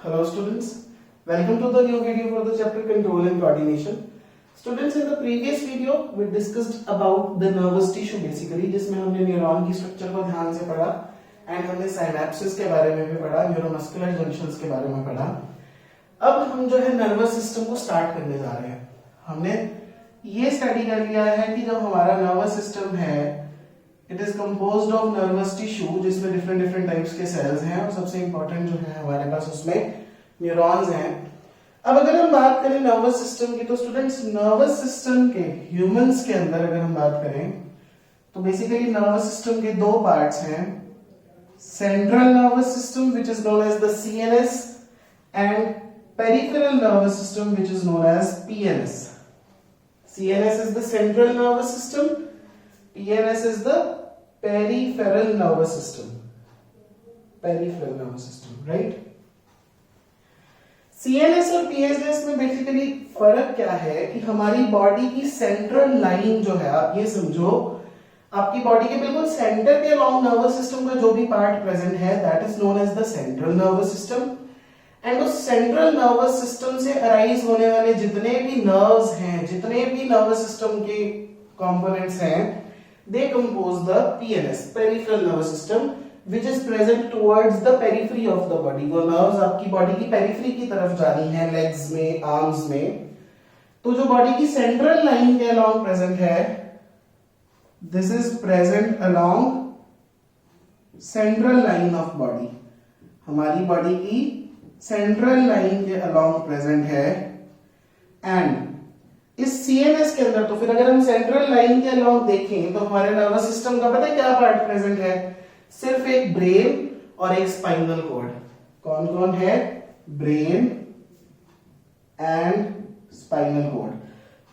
Hello students, welcome to the new video for the chapter Control and Coordination. Students, in the previous video we discussed about the nervous tissue basically, जिसमें हमने neuron की structure को ध्यान से पढ़ा and हमने synapsis के बारे में भी पढ़ा, न्यूरोमस्कुलर जंक्शंस के बारे में पढ़ा। अब हम जो है नर्वस सिस्टम को स्टार्ट करने जा रहे हैं। हमने ये स्टडी कर लिया है कि जब हमारा नर्वस सिस्टम है it is composed of nervous tissue जिसमें डिफरेंट डिफरेंट टाइप्स के सेल्स हैं और सबसे इंपॉर्टेंट जो है हमारे पास उसमें न्यूरॉन्स हैं। अब अगर हम बात करें नर्वस सिस्टम की तो स्टूडेंट्स नर्वस सिस्टम के ह्यूमंस के अंदर अगर हम बात करें तो बेसिकली नर्वस सिस्टम के दो पार्ट्स हैं, central nervous system which is known as the CNS and peripheral nervous system which is known as PNS. CNS is the central nervous system, PNS is the peripheral nervous system. Peripheral nervous system, right? CNS और PNS में basically फर्क क्या है कि हमारी body की central line जो है, आप ये समझो आपकी बॉडी के बिल्कुल सेंटर के अलोंग नर्वस सिस्टम का जो भी पार्ट प्रेजेंट है that is known as the central nervous system. And उस सेंट्रल नर्वस सिस्टम से अराइज होने वाले जितने भी नर्व्स हैं, जितने भी नर्वस सिस्टम के कंपोनेंट्स हैं, they compose the PNS, peripheral nervous system, which is present towards the periphery of the body. वो नर्व्स आपकी बॉडी की पेरिफेरी की तरफ जानी है, लेग्स में, आर्म्स में। तो जो बॉडी की सेंट्रल लाइन के अलोंग प्रेजेंट है, this is present along central line of body. हमारी बॉडी की सेंट्रल लाइन के अलोंग प्रेजेंट है एंड इस सीएनएस के अंदर, तो फिर अगर हम सेंट्रल लाइन के अलोंग देखें तो हमारे नर्वस सिस्टम का पता है क्या पार्ट प्रेजेंट है? सिर्फ एक ब्रेन और एक स्पाइनल कॉर्ड। कौन कौन है? Brain and spinal cord.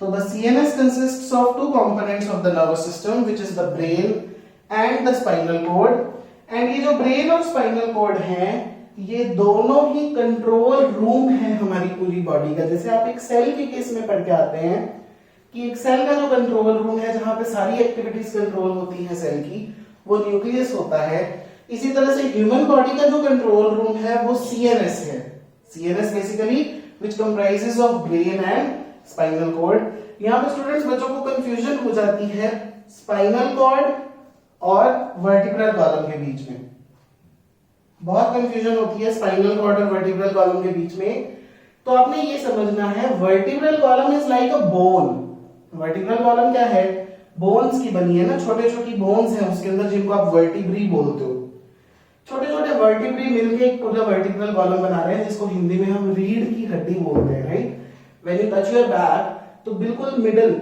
तो the CNS consists of two components of the nervous system which is the brain and the spinal cord. And ये जो ब्रेन और स्पाइनल कॉर्ड हैं ये दोनों ही कंट्रोल रूम है हमारी पूरी बॉडी का। जैसे आप एक सेल के केस में पढ़ के आते हैं कि एक सेल का जो कंट्रोल रूम है जहां पे सारी एक्टिविटीज कंट्रोल होती है सेल की, वो न्यूक्लियस होता है। इसी तरह से ह्यूमन बॉडी का जो कंट्रोल रूम है वो सीएनएस है। CNS basically which comprises of brain and spinal cord. यहां पे स्टूडेंट्स बच्चों को कंफ्यूजन हो जाती है स्पाइनल कॉर्ड और वर्टिब्रल कॉलम के बीच में। बहुत कंफ्यूजन होती है स्पाइनल कॉर्ड और वर्टिब्रल कॉलम के बीच में। तो आपने ये समझना है vertebral column is like a bone. Vertebral column क्या है? बोन्स की बनी है ना, छोटे छोटी बोन्स हैं उसके अंदर जिनको आप वर्टिब्री बोलते हो। छोटे छोटे वर्टिब्री मिलके एक पूरा वर्टिब्रल कॉलम बना रहे हैं जिसको हिंदी में हम रीढ़ की हड्डी बोलते हैं, right? When you touch your back तो बिल्कुल मिडिल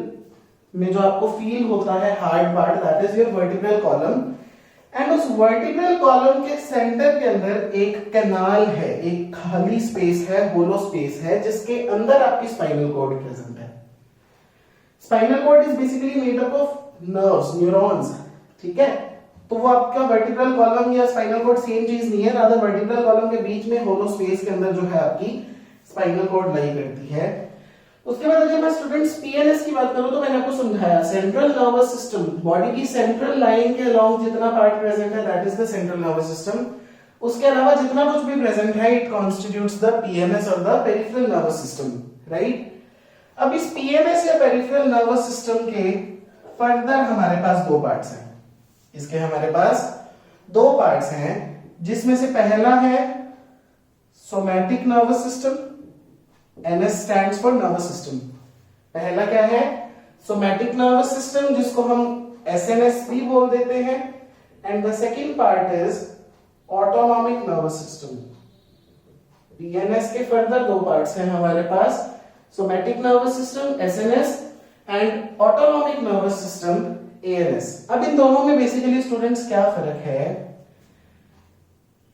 में जो आपको फील होता है hard part, that is your vertebral column. And उस वर्टिब्रल कॉलम के सेंटर के अंदर एक कैनाल है, एक खाली स्पेस है, होलो स्पेस है जिसके अंदर आपकी स्पाइनल कॉर्ड प्रेजेंट है। Spinal cord is basically made up of nerves, neurons, ठीक है? तो वो आपका वर्टिब्रल कॉलम या स्पाइनल कॉर्ड सेम चीज नहीं है, रादर वर्टिब्रल कॉलम के बीच में होलो स्पेस के अंदर जो है आपकी स्पाइनल कॉर्ड लाई करती है। उसके बाद अगर मैं स्टूडेंट्स पीएनएस की बात करूं तो मैंने आपको समझाया सेंट्रल नर्वस सिस्टम, बॉडी की सेंट्रल लाइन के अलोंग जितना पार्ट प्रेजेंट है that is the central nervous system. उसके अलावा जितना कुछ भी प्रेजेंट है इट कॉन्स्टिट्यूट्स द पीएनएस और the peripheral nervous system, right? अब इस पीएनएस या पेरिफेरल नर्वस सिस्टम के फर्दर हमारे पास दो पार्ट्स हैं। इसके हमारे पास दो पार्ट्स हैं जिसमें से पहला है somatic nervous system. NS stands for nervous system। पहला क्या है? सोमैटिक नर्वस सिस्टम जिसको हम SNS भी बोल देते हैं। And the second part is autonomic nervous system. PNS के फर्दर दो पार्ट्स हैं हमारे पास, somatic nervous system SNS and autonomic nervous system ANS। अब इन दोनों में बेसिकली स्टूडेंट्स क्या फर्क है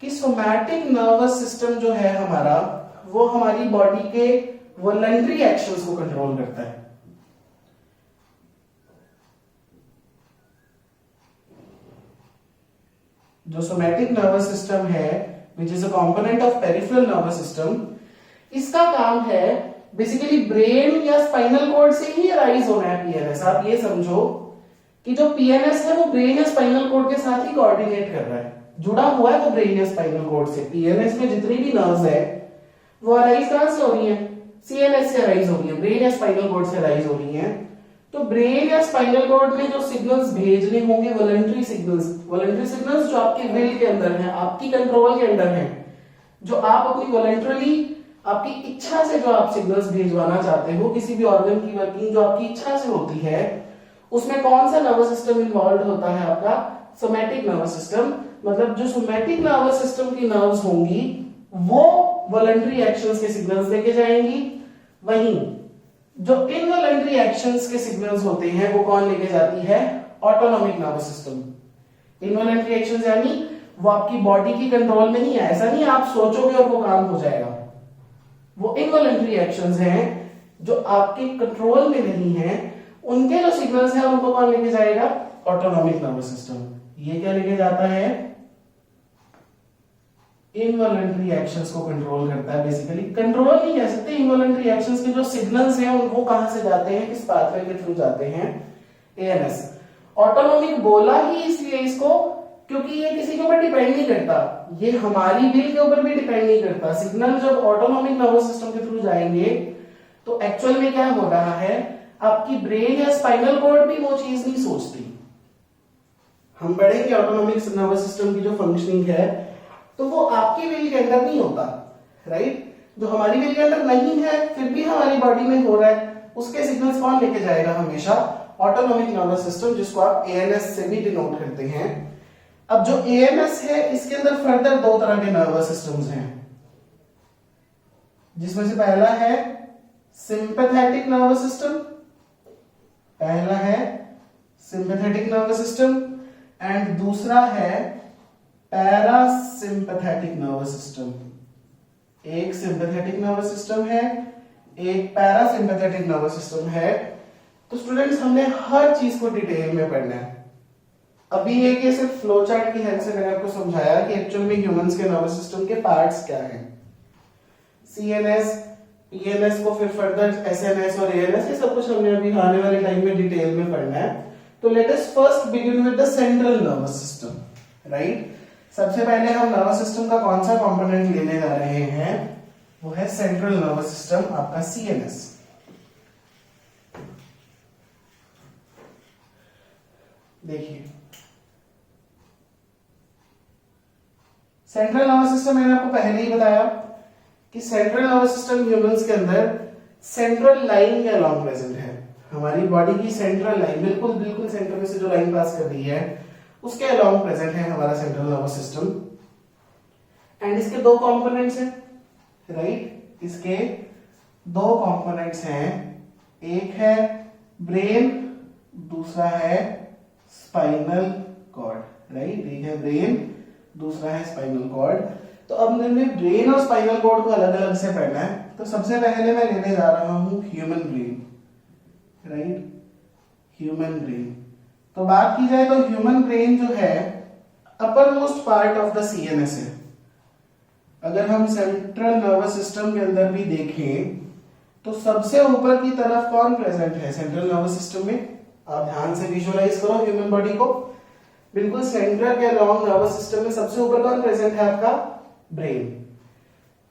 कि सोमैटिक नर्वस सिस्टम जो है हमारा वो हमारी बॉडी के वॉलंटरी एक्शंस को कंट्रोल करता है। जो सोमैटिक नर्वस सिस्टम है which is a component of peripheral nervous system, इसका काम है बेसिकली ब्रेन या स्पाइनल कॉर्ड से ही अराइज होना है पीएनएस। आप ये समझो कि जो पीएनएस है वो ब्रेन या स्पाइनल कॉर्ड के साथ ही कोऑर्डिनेट कर रहा है, जुड़ा हुआ है वो ब्रेन या स्पाइनल कॉर्ड से। पीएनएस में जितनी भी नर्व्स है वो अराइज कहां से हो रही है? सीएनएस से अराइज हो रही है, ब्रेन या स्पाइनल कॉर्ड से अराइज हो रही है। तो ब्रेन या स्पाइनल कॉर्ड में जो सिग्नल्स भेजने होंगे वॉलंटरी सिग्नल्स जो आपके विल के अंदर हैं, आपकी कंट्रोल के अंदर हैं, जो आप अपनी वॉलंटरली आपकी इच्छा से जो आप सिग्नल्स भेजवाना चाहते हो, किसी भी ऑर्गन की वर्किंग जो आपकी इच्छा से होती है, उसमें कौन सा नर्वस सिस्टम इन्वॉल्व होता है? आपका सोमैटिक नर्वस सिस्टम। मतलब जो सोमैटिक नर्वस सिस्टम की नर्व्स होंगी वो वॉलंटरी एक्शंस के सिग्नल्स लेके जाएंगी, वहीं जो इनवॉलंटरी एक्शंस के सिग्नल्स होते हैं वो कौन लेके जाती है? Autonomic nervous system. Involuntary actions यानी वो आपकी बॉडी की कंट्रोल में नहीं है, ऐसा नहीं आप सोचोगे और वो काम हो जाएगा। वो इनवॉलंटरी एक्शंस हैं जो आपके कंट्रोल में नहीं है, उनके जो सिग्नल्स हैं उनको कौन लेके जाएगा? Autonomic nervous system. ये क्या लेके जाता है? इनवॉलंटरी एक्शंस को कंट्रोल करता है। बेसिकली कंट्रोल नहीं कह सकते, इनवॉलंटरी एक्शंस के जो सिग्नल्स हैं वो कहां से जाते हैं, किस पाथवे के थ्रू जाते हैं? एएनएस। ऑटोनॉमिक बोला ही इसलिए इसको क्योंकि ये किसी के ऊपर डिपेंड नहीं करता, ये हमारी विल के ऊपर भी डिपेंड नहीं करता। सिग्नल जब ऑटोनॉमिक नर्वस सिस्टम के थ्रू जाएंगे तो एक्चुअल में क्या हो रहा है, आपकी ब्रेन या स्पाइनल कॉर्ड भी वो चीज नहीं सोचती। हम पढ़ेंगे ऑटोनॉमिक नर्वस सिस्टम की जो फंक्शनिंग है, तो वो आपकी विल के अंदर नहीं होता, राइट? जो हमारी विल के अंदर नहीं है फिर भी हमारी बॉडी में हो रहा है, उसके सिग्नल्स कौन लेके जाएगा? हमेशा ऑटोनॉमिक नर्वस सिस्टम, जिसको आप एएनएस से भी डिनोट करते हैं। अब जो एएनएस है इसके अंदर फर्दर दो तरह के नर्वस सिस्टम्स हैं, जिसमें से पहला है सिंपैथेटिक नर्वस सिस्टम, पहला है सिंपैथेटिक नर्वस सिस्टम एंड दूसरा है पैरासिम्पैथेटिक नर्वस सिस्टम। एक सिंपैथेटिक नर्वस सिस्टम है, एक पैरासिम्पैथेटिक नर्वस सिस्टम है। तो स्टूडेंट्स हमने हर चीज को डिटेल में पढ़ना है। अभी एक ये सिर्फ फ्लो चार्ट की हेल्प से मैंने आपको समझाया कि एक्चुअल में ह्यूमंस के नर्वस सिस्टम के पार्ट्स क्या हैं। सीएनएस, पीएनएस को फिर फर्दर एसएनएस और एएनएस, ये सब कुछ हमने अभी आने वाले टाइम में डिटेल में पढ़ना है। तो let us first begin with the central nervous system, right? सबसे पहले हम नर्वस सिस्टम का कौन सा कंपोनेंट लेने जा रहे हैं? वो है सेंट्रल नर्वस सिस्टम, आपका सीएनएस। देखिए सेंट्रल नर्वस सिस्टम मैंने आपको पहले ही बताया कि सेंट्रल नर्वस सिस्टम ह्यूमंस के अंदर सेंट्रल लाइन के अलोंग प्रेजेंट है। हमारी बॉडी की सेंट्रल लाइन, बिल्कुल बिल्कुल सेंटर में से जो लाइन पास कर रही है उसके अलोंग प्रेजेंट है हमारा सेंट्रल नर्वस सिस्टम। एंड इसके दो कंपोनेंट्स हैं, राइट? इसके दो कंपोनेंट्स हैं, एक है ब्रेन, दूसरा है स्पाइनल कॉर्ड, राइट? एक है ब्रेन, दूसरा है स्पाइनल कॉर्ड। तो अब हमें ब्रेन और स्पाइनल कॉर्ड को अलग अलग से पढ़ना है। तो सबसे पहले मैं लेने जा रहा हूं human brain, right? Human brain. तो बात की जाए तो ह्यूमन ब्रेन जो है upper most part of the CNS है। अगर हम सेंट्रल नर्वस सिस्टम के अंदर भी देखें तो सबसे ऊपर की तरफ कौन प्रेजेंट है सेंट्रल नर्वस सिस्टम में? आप ध्यान से विजुअलाइज करो ह्यूमन बॉडी को। बिल्कुल सेंटर के अलोंग नर्वस सिस्टम में सबसे ऊपर कौन प्रेजेंट है? आपका ब्रेन।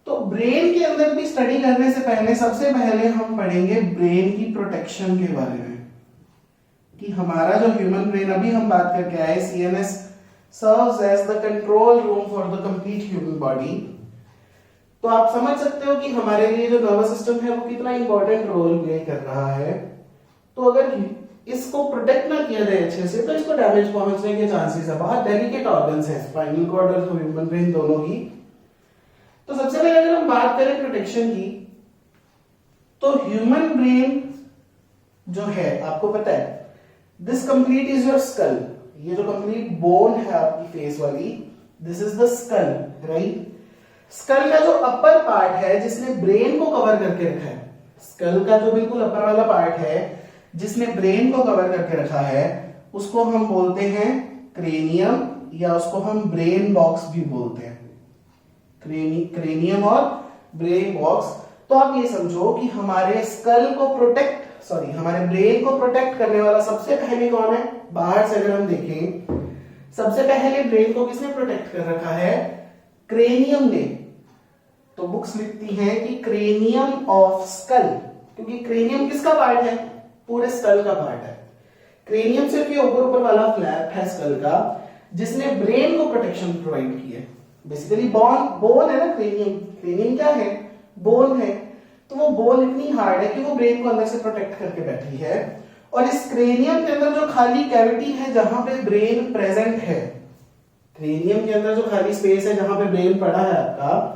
तो ब्रेन के अंदर भी स्टडी करने से पहले सबसे पहले हम पढ़ेंगे ब्रेन की प्रोटेक्शन के बारे में, कि हमारा जो ह्यूमन ब्रेन अभी हम बात करके आए, CNS serves as the control room for the complete human body. तो आप समझ सकते हो कि हमारे लिए जो नर्वस सिस्टम है वो कितना इंपॉर्टेंट रोल प्ले कर रहा है। तो अगर इसको प्रोटेक्ट ना किया जाए अच्छे से तो इसको डैमेज पहुंचने के चांसेस है। बहुत डेलिकेट ऑर्गन्स हैं स्पाइनल कॉर्ड और ह्यूमन ब्रेन दोनों ही। तो सबसे पहले अगर हम बात करें प्रोटेक्शन की, तो ह्यूमन ब्रेन जो है आपको पता है, this complete is your skull. ये जो कंप्लीट बोन है आपकी फेस वाली, this is the skull, right? Skull का जो अपर पार्ट है जिसने ब्रेन को कवर करके रखा है, स्कल का जो बिल्कुल अपर वाला पार्ट है जिसने ब्रेन को कवर करके रखा है, उसको हम बोलते हैं क्रेनियम, या उसको हम ब्रेन बॉक्स भी बोलते हैं। क्रेनियम और ब्रेन बॉक्स। तो आप ये समझो कि हमारे स्कल को हमारे ब्रेन को प्रोटेक्ट करने वाला सबसे पहले कौन है? बाहर से अगर हम देखें, सबसे पहले ब्रेन को किसने प्रोटेक्ट कर रखा है? क्रेनियम ने। तो बुक्स लिखती हैं कि क्रेनियम ऑफ स्कल, क्योंकि क्रेनियम किसका पार्ट है? पूरे स्कल का पार्ट है। क्रेनियम सिर्फ ये ऊपर ऊपर वाला फ्लैप है स्कल का, जिसने ब्रेन को प्रोटेक्शन प्रोवाइड की है। बेसिकली बोन है ना क्रेनियम, क्रेनियम क्या है? बोन है। तो वो बोन इतनी हार्ड है कि वो ब्रेन को अंदर से प्रोटेक्ट करके बैठी है। और इस क्रेनियम के अंदर जो खाली कैविटी है जहां पे ब्रेन प्रेजेंट है, क्रेनियम के अंदर जो खाली स्पेस है जहां पे ब्रेन पड़ा है आपका,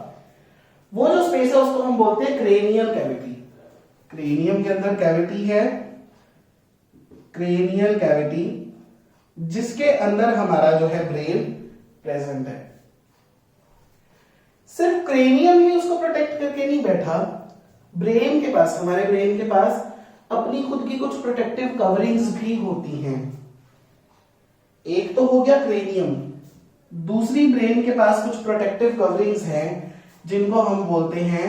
वो जो स्पेस है उसको हम बोलते हैं क्रेनियल कैविटी। क्रेनियम के अंदर कैविटी है, क्रेनियल कैविटी, जिसके अंदर हमारा जो है ब्रेन प्रेजेंट है। सिर्फ क्रेनियम ही उसको प्रोटेक्ट करके नहीं बैठा, ब्रेन के पास, हमारे ब्रेन के पास अपनी खुद की कुछ प्रोटेक्टिव कवरिंग्स भी होती हैं। एक तो हो गया क्रेनियम, दूसरी ब्रेन के पास कुछ प्रोटेक्टिव कवरिंग्स हैं जिनको हम बोलते हैं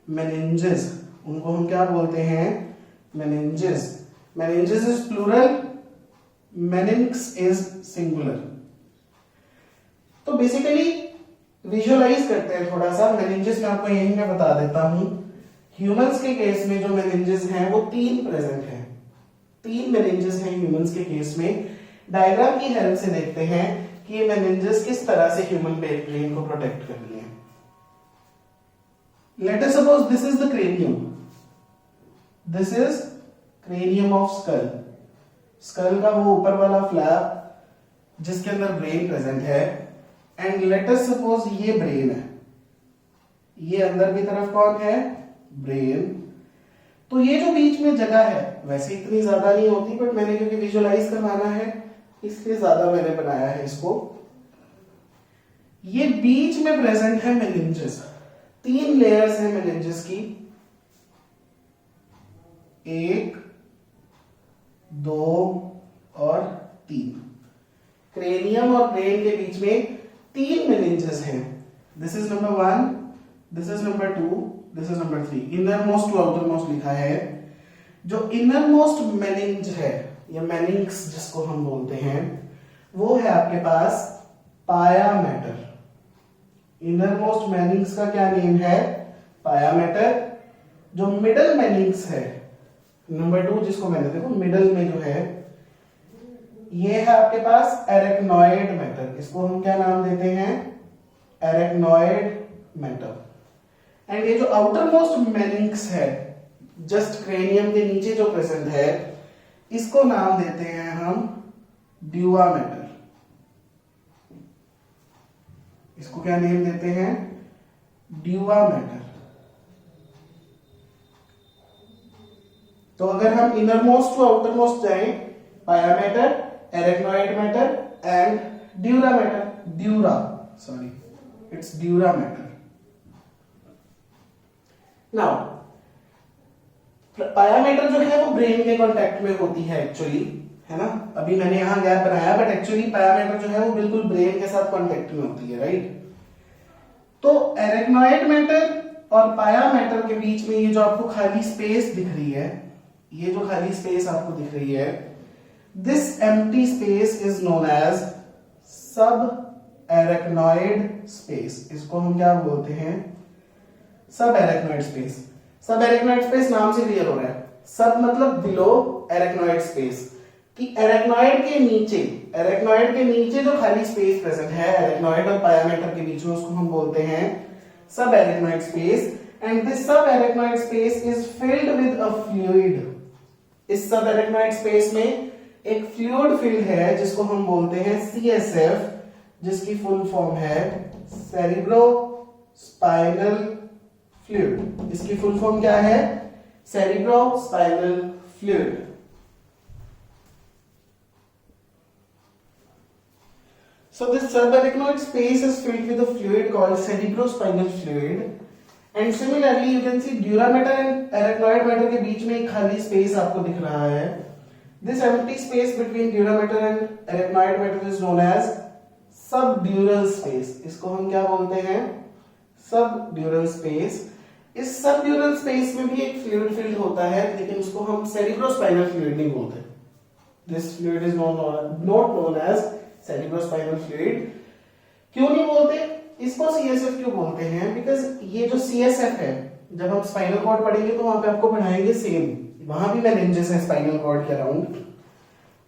मेनिंजेस। उनको हम क्या बोलते हैं? Meninges. Meninges is plural, meninx is singular. तो बेसिकली विजुअलाइज करते हैं थोड़ा सा। मेनिंजेस मैं आपको यहीं मैं बता देता हूं। ह्यूमंस के केस में जो मेनिंजेस हैं वो 3 प्रेजेंट हैं। 3 मेनिंजेस हैं ह्यूमंस के केस में। डायग्राम की हेल्प से देखते हैं कि ये मेनिंजेस किस तरह से ह्यूमन ब्रेन को प्रोटेक्ट कर रही है। Let us suppose this is the cranium, this is cranium of skull. Skull का वो ऊपर वाला फ्लैप जिसके अंदर ब्रेन प्रेजेंट है, एंड लेट अस सपोज ये ब्रेन है, ये अंदर की तरफ कौन है? ब्रेन। तो ये जो बीच में जगह है वैसे इतनी ज्यादा नहीं होती, बट मैंने क्योंकि विजुअलाइज करवाना है इसलिए ज्यादा मैंने बनाया है इसको। ये बीच में प्रेजेंट है मेनिंजेस। 3 लेयर्स हैं मेनिंजेस की, 1, 2 और 3। क्रेनियम और ब्रेन के बीच में 3 मेनिंजेस हैं। This is number 1, this is number 2, this is number 3। Innermost to outermost लिखा है। जो इनर मोस्ट मेनिंज है या मेनिंक्स जिसको हम बोलते हैं, वो है आपके पास पाया मैटर। इनर मोस्ट मेनिंक्स का क्या नेम है? पाया मैटर। जो मिडल मेनिंक्स है नंबर 2, जिसको मैंने देखो मिडल में जो है, ये है आपके पास एरेक्नॉइड मैटर। इसको हम क्या नाम देते हैं? Arachnoid mater. एंड ये जो आउटर मोस्ट मेनिंक्स है जस्ट क्रेनियम के नीचे जो प्रेजेंट है, इसको नाम देते हैं हम ड्यूआ मैटर। इसको क्या नेम देते हैं? Dura mater. तो अगर हम innermost to outermost जाएं, pia mater, arachnoid mater and dura mater, it's dura mater. Now pia mater जो है वो ब्रेन के कांटेक्ट में होती है एक्चुअली, है ना। अभी मैंने यहां गैप बनाया, बट एक्चुअली पाया मैटर जो है वो बिल्कुल ब्रेन के साथ कांटेक्ट में होती है, राइट। तो एरेक्नॉइड मैटर और पाया मैटर के बीच में ये जो आपको खाली स्पेस दिख रही है, ये जो खाली स्पेस आपको दिख रही है, this empty space is known as subarachnoid space. इसको हम क्या बोलते हैं? Subarachnoid space. Subarachnoid space नाम से क्लियर हो रहा है। सब मतलब बिलो एरेक्नॉइड स्पेस, कि एरेक्नॉइड के नीचे जो खाली स्पेस प्रेजेंट है एरेक्नॉइड और पाया मैटर के बीच में, उसको हम बोलते हैं subarachnoid space. And this सब arachnoid space is filled with a fluid. इस सब एरेक्नॉइड स्पेस में एक फ्लूइड फिल्ड है जिसको हम बोलते हैं CSF, जिसकी फुल फॉर्म है सेरिब्रो स्पाइनल फ्लूइड। इसकी फुल फॉर्म क्या है? Cerebro spinal fluid. So this subarachnoid space is filled with a fluid called cerebrospinal fluid, and similarly you can see dura matter and arachnoid matter के बीच में एक खाली space आपको दिख रहा है। This empty space between dura matter and arachnoid matter is known as subdural space। इसको हम क्या बोलते हैं? subdural space। इस subdural space में भी एक fluid filled होता है, लेकिन उसको हम cerebrospinal fluid नहीं बोलते। This fluid is not known as cerebrospinal fluid. क्यों नहीं बोलते? इसको CSF क्यों बोलते हैं? बिकॉज ये जो CSF है, जब हम स्पाइनल कॉर्ड पढ़ेंगे तो वहां पे आपको पढ़ाएंगे सेम, वहां भी मेनिंजेस है स्पाइनल कॉर्ड के अराउंड,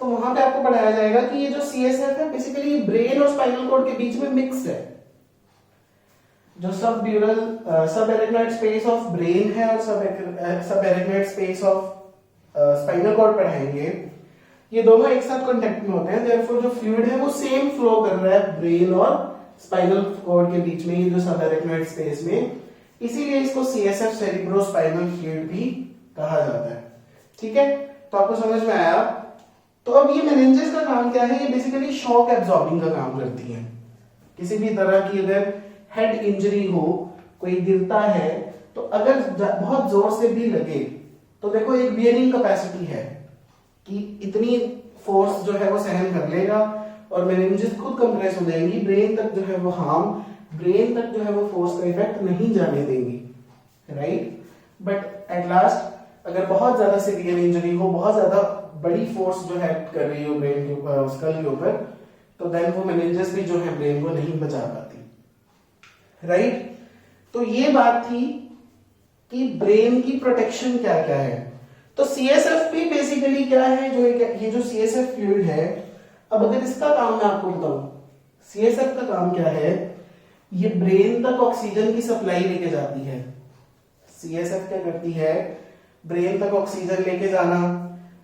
तो वहां पे आपको पढ़ाया जाएगा कि ये जो CSF है बेसिकली ब्रेन और स्पाइनल कॉर्ड के बीच में मिक्स्ड है। जो सब एरेक्नॉइड स्पेस ऑफ ब्रेन है और subarachnoid space of spinal cord पढ़ाएंगे, ये दोनों एक साथ कांटेक्ट में होते हैं, देयरफॉर जो फ्लूइड है वो सेम फ्लो कर रहा है ब्रेन और स्पाइनल कॉर्ड के बीच में, ये जो सब एरेक्नॉइड स्पेस में, इसीलिए इसको CSF सेरिब्रोस्पाइनल फ्लूइड भी कहा जाता है। ठीक है, तो आपको समझ में आया। तो अब ये मेनिंजेस का काम क्या है? ये बेसिकली शॉक एब्जॉर्बिंग का काम करती है। किसी भी तरह की अगर हेड इंजरी हो, कोई गिरता है, तो अगर बहुत जोर से भी लगे तो देखो एक बियरिंग कैपेसिटी है कि इतनी फोर्स जो है वो सहन कर लेगा और मेनिंजेस खुद कंप्रेस हो जाएंगी, ब्रेन तक जो है वो ब्रेन तक जो है वो फोर्स का इफेक्ट नहीं जाने देंगी, राइट। बट एट लास्ट अगर बहुत ज्यादा सीवियर इंजरी हो, बहुत ज्यादा बड़ी फोर्स जो है कर रही हो ब्रेन के ऊपर, स्कल के ऊपर, तो देन वो मेनिंजेस भी जो है ब्रेन को नहीं बचा पाती, राइट। तो ये बात थी कि ब्रेन की प्रोटेक्शन क्या क्या है। तो CSF भी बेसिकली क्या है, जो ये जो CSF फ्लूइड है, अब अगर इसका काम मैं आपको बताऊं, CSF का काम क्या है, ये ब्रेन तक ऑक्सीजन की सप्लाई लेके जाती है। CSF क्या करती है? ब्रेन तक ऑक्सीजन लेके जाना,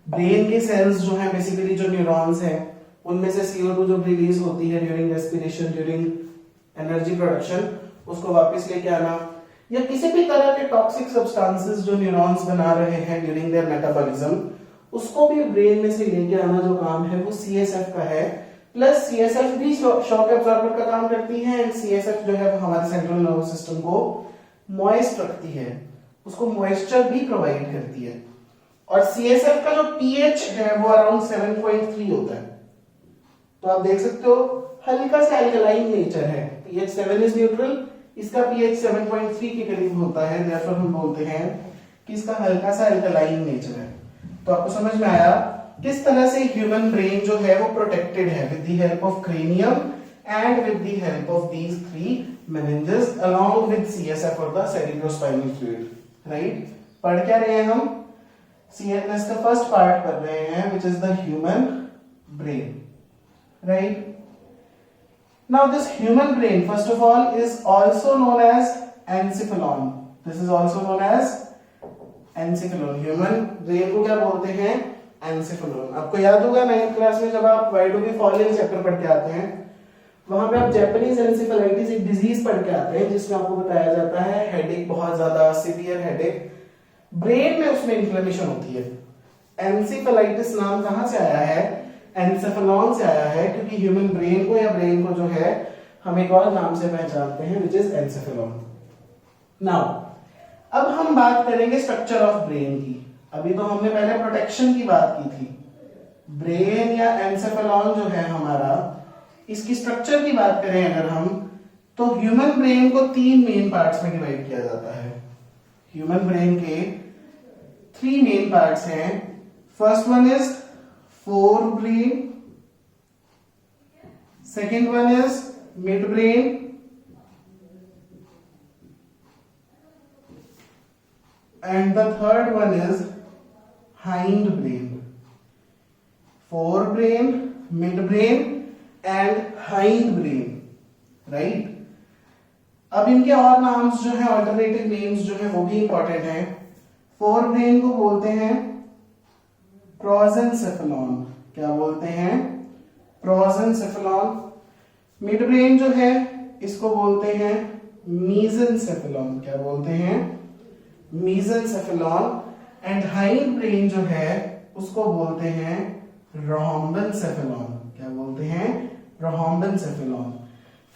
ब्रेन के सेल्स जो है बेसिकली जो न्यूरॉन्स हैं उनमें से CO2 जो रिलीज होती है during respiration, during energy production, उसको वापस लेके आना, या किसी भी तरह के टॉक्सिक सब्सटेंसेस जो न्यूरॉन्स बना रहे हैं ड्यूरिंग देयर मेटाबॉलिज्म, उसको भी ब्रेन में से लेके आना जो काम है वो CSF का है। प्लस CSF भी शॉक एब्जॉर्बर का काम करती है, एंड CSF जो है वो हमारे सेंट्रल नर्वस सिस्टम को मॉइस्ट रखती है, उसको मॉइस्चर भी प्रोवाइड करती है। और CSF का जो pH है वो अराउंड 7.3 होता है, तो आप देख सकते हो हल्का सा अल्कलाइन नेचर है, pH 7 इज न्यूट्रल, इसका pH 7.3 के करीब होता है, देयरफॉर हम बोलते हैं कि इसका हल्का सा अल्कलाइन नेचर है। तो आपको समझ में आया किस तरह से ह्यूमन ब्रेन जो है वो प्रोटेक्टेड है with the help of cranium and with the help of these 3 meninges along with CSF or the cerebrospinal fluid, right. पढ़ क्या रहे हैं हम? CNS का फर्स्ट पार्ट पढ़ रहे हैं which is the human brain, right? Now this human brain first of all is also known as encephalon. This is also known as encephalon. Human brain को क्या बोलते हैं? encephalon. आपको याद होगा 9th क्लास में जब आप वाइडोवी फॉलिन चैप्टर पढ़ के आते हैं, वहां पे आप जैपनीज एंसेफेलाइटिस एक डिजीज पढ़ के आते हैं जिसमें आपको बताया जाता है हेडेक, बहुत ज्यादा सीवियर हेडेक, ब्रेन में उसमें इन्फ्लेमेशन होती है। एंसेफेलाइटिस नाम कहां से आया है? एंसेफेलॉन से आया है, क्योंकि ह्यूमन ब्रेन को या ब्रेन को जो है हम एक और नाम से पहचानते हैं विच इज एंसेफेलॉन। नाउ अब हम बात करेंगे स्ट्रक्चर ऑफ ब्रेन की। अभी तो हमने पहले प्रोटेक्शन की बात की थी, ब्रेन या एंसेफेलॉन जो है हमारा, इसकी स्ट्रक्चर की बात करें अगर हम, तो ह्यूमन ब्रेन को 3 मेन पार्ट्स में डिवाइड किया जाता है। ह्यूमन ब्रेन के 3 मेन पार्ट्स हैं। First one is forebrain, second one is midbrain, and the third one is hindbrain. Forebrain, midbrain and hindbrain, right? अब इनके और नाम्स जो है, अल्टरनेटिव नेम्स जो है वो भी इंपॉर्टेंट है। फोरब्रेन को बोलते हैं प्रोजेंसेफेलॉन। क्या बोलते हैं? प्रोजेंसेफेलॉन। मिड ब्रेन जो है इसको बोलते हैं मीजेंसेफेलॉन। क्या बोलते हैं? मीजेंसेफेलॉन। एंड हाइंड ब्रेन जो है उसको बोलते हैं रोहम्बेनसेफेलॉन। क्या बोलते हैं? रोहम्बेनसेफेलॉन।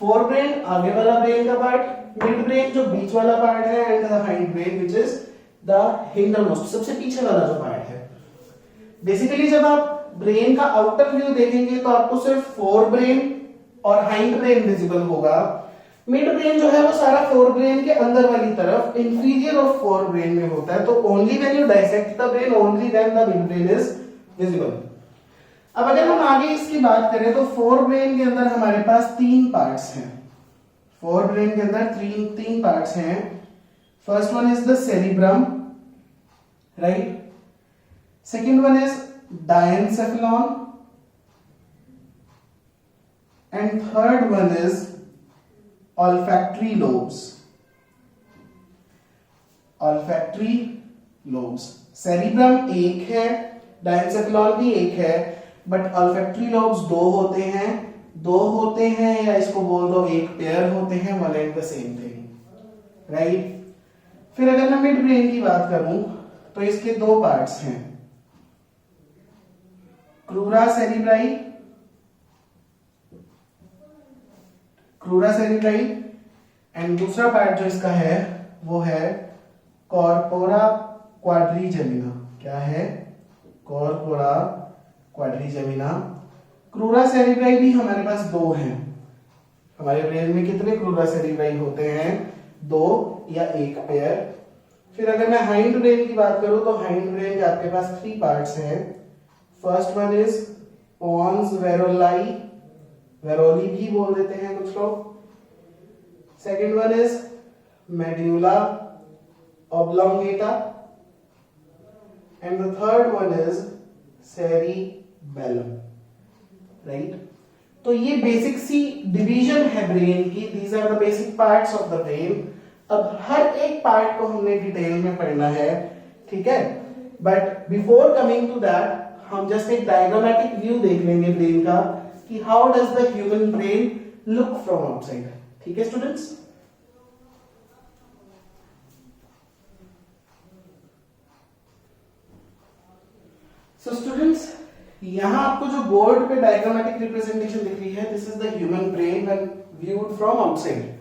फोर ब्रेन आगे वाला ब्रेन का पार्ट, मिड ब्रेन जो बीच वाला पार्ट है, and the hind brain which is the hindermost, सबसे पीछे वाला जो पार्ट है। बेसिकली जब आप ब्रेन का आउटर व्यू देखेंगे तो आपको सिर्फ फोर ब्रेन और हाइंड ब्रेन विजिबल होगा। मिड ब्रेन जो है वो सारा फोर ब्रेन के अंदर वाली तरफ इंफीरियर ऑफ फोर ब्रेन में होता है। तो only when you dissect the brain, only then the mid brain is visible. अब अगर हम आगे इसकी बात करें तो फोर ब्रेन के अंदर हमारे पास 3 पार्ट्स हैं। फोर ब्रेन के अंदर तीन पार्ट्स हैं. First one is the cerebrum, right. Second one is diencephalon and third one is olfactory lobes. olfactory lobes. Cerebrum एक है, डायनसेफेलॉन भी एक है, बट olfactory lobes दो होते हैं या इसको बोल दो एक पेयर होते हैं, one and the same thing, right. फिर अगर मैं मिड ब्रेन की बात करूं तो इसके दो पार्ट्स हैं, क्रूरा सेरिब्राई एंड दूसरा पार्ट जो इसका है वो है कॉर्पोरा क्वाड्रिजेमिना. क्या है? Corpora quadrigemina. क्रूरा सेरिब्राई भी हमारे पास दो हैं. हमारे ब्रेन में कितने क्रूरा सेरिब्राई होते हैं? दो या एक पेयर. फिर अगर मैं हाइंड ब्रेन की बात करूं तो हाइंड ब्रेन के आपके पास थ्री पार्ट्स हैं. First one is pons varolii भी बोल देते हैं कुछ लोग. Second one is medulla oblongata and the third one is cerebellum, right. तो ये बेसिक सी डिवीजन है ब्रेन की. These are the basic parts of the brain. अब हर एक पार्ट को हमने डिटेल में पढ़ना है, ठीक है. But before coming to that हम जस्ट एक डायग्रामेटिक व्यू देख लेंगे ब्रेन का कि how does the human brain look from outside. ठीक है स्टूडेंट्स. सो स्टूडेंट्स, यहां आपको जो बोर्ड पे डायग्रामेटिक रिप्रेजेंटेशन दिख रही है, this is the human brain when viewed from outside.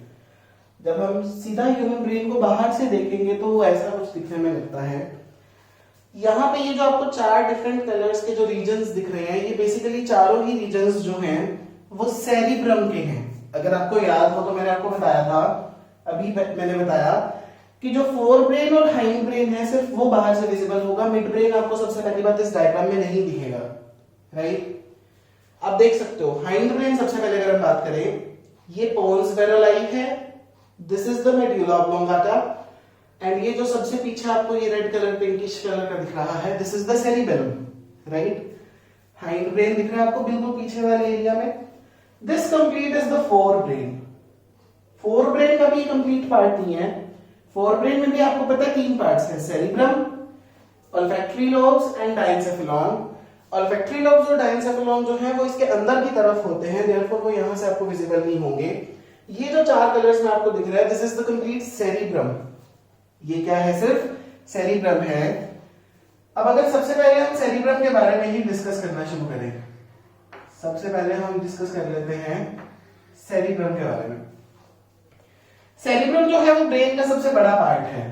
जब हम सीधा ह्यूमन ब्रेन को बाहर से देखेंगे तो ऐसा कुछ दिखने में लगता है. यहाँ पे ये जो आपको चार डिफरेंट कलर्स के जो रीजन्स दिख रहे हैं, ये बेसिकली चारों ही रीजन्स जो हैं वो सेरिब्रम के हैं. अगर आपको याद हो तो मैंने आपको बताया था, अभी मैंने बताया कि जो फोर ब्रेन और हाइंड ब्रेन है सिर्फ वो बाहर से विजिबल होगा. मिड ब्रेन आपको सबसे पहली बात इस डायग्राम में नहीं दिखेगा, राइट. आप देख सकते हो हाइंड ब्रेन सबसे पहले अगर हम बात करें, ये पोन्स वेरोलाई है, this is the medulla oblongata and ये जो सबसे पीछे आपको ये रेड कलर पिंकिश कलर का दिख रहा है, this is the cerebellum, right. Hind brain दिख रहा है आपको बिल्कुल पीछे वाले एरिया में. This complete is the fore brain. Fore brain का भी कंप्लीट पार्ट नहीं है. फोर ब्रेन में भी आपको पता है तीन पार्ट्स हैं, cerebrum, olfactory lobes and diencephalon. olfactory lobes और डायनसेफेलॉन जो है वो इसके अंदर की तरफ होते हैं, देयरफॉर वो यहां से आपको विजिबल नहीं होंगे. ये जो चार कलर्स में आपको दिख रहा है, this is the complete cerebrum. ये क्या है? सिर्फ सेरिब्रम है. अब अगर सबसे पहले हम सेरिब्रम के बारे में ही डिस्कस करना शुरू करें, सबसे पहले हम डिस्कस कर लेते हैं सेरिब्रम के बारे में. सेरिब्रम जो है वो ब्रेन का सबसे बड़ा पार्ट है.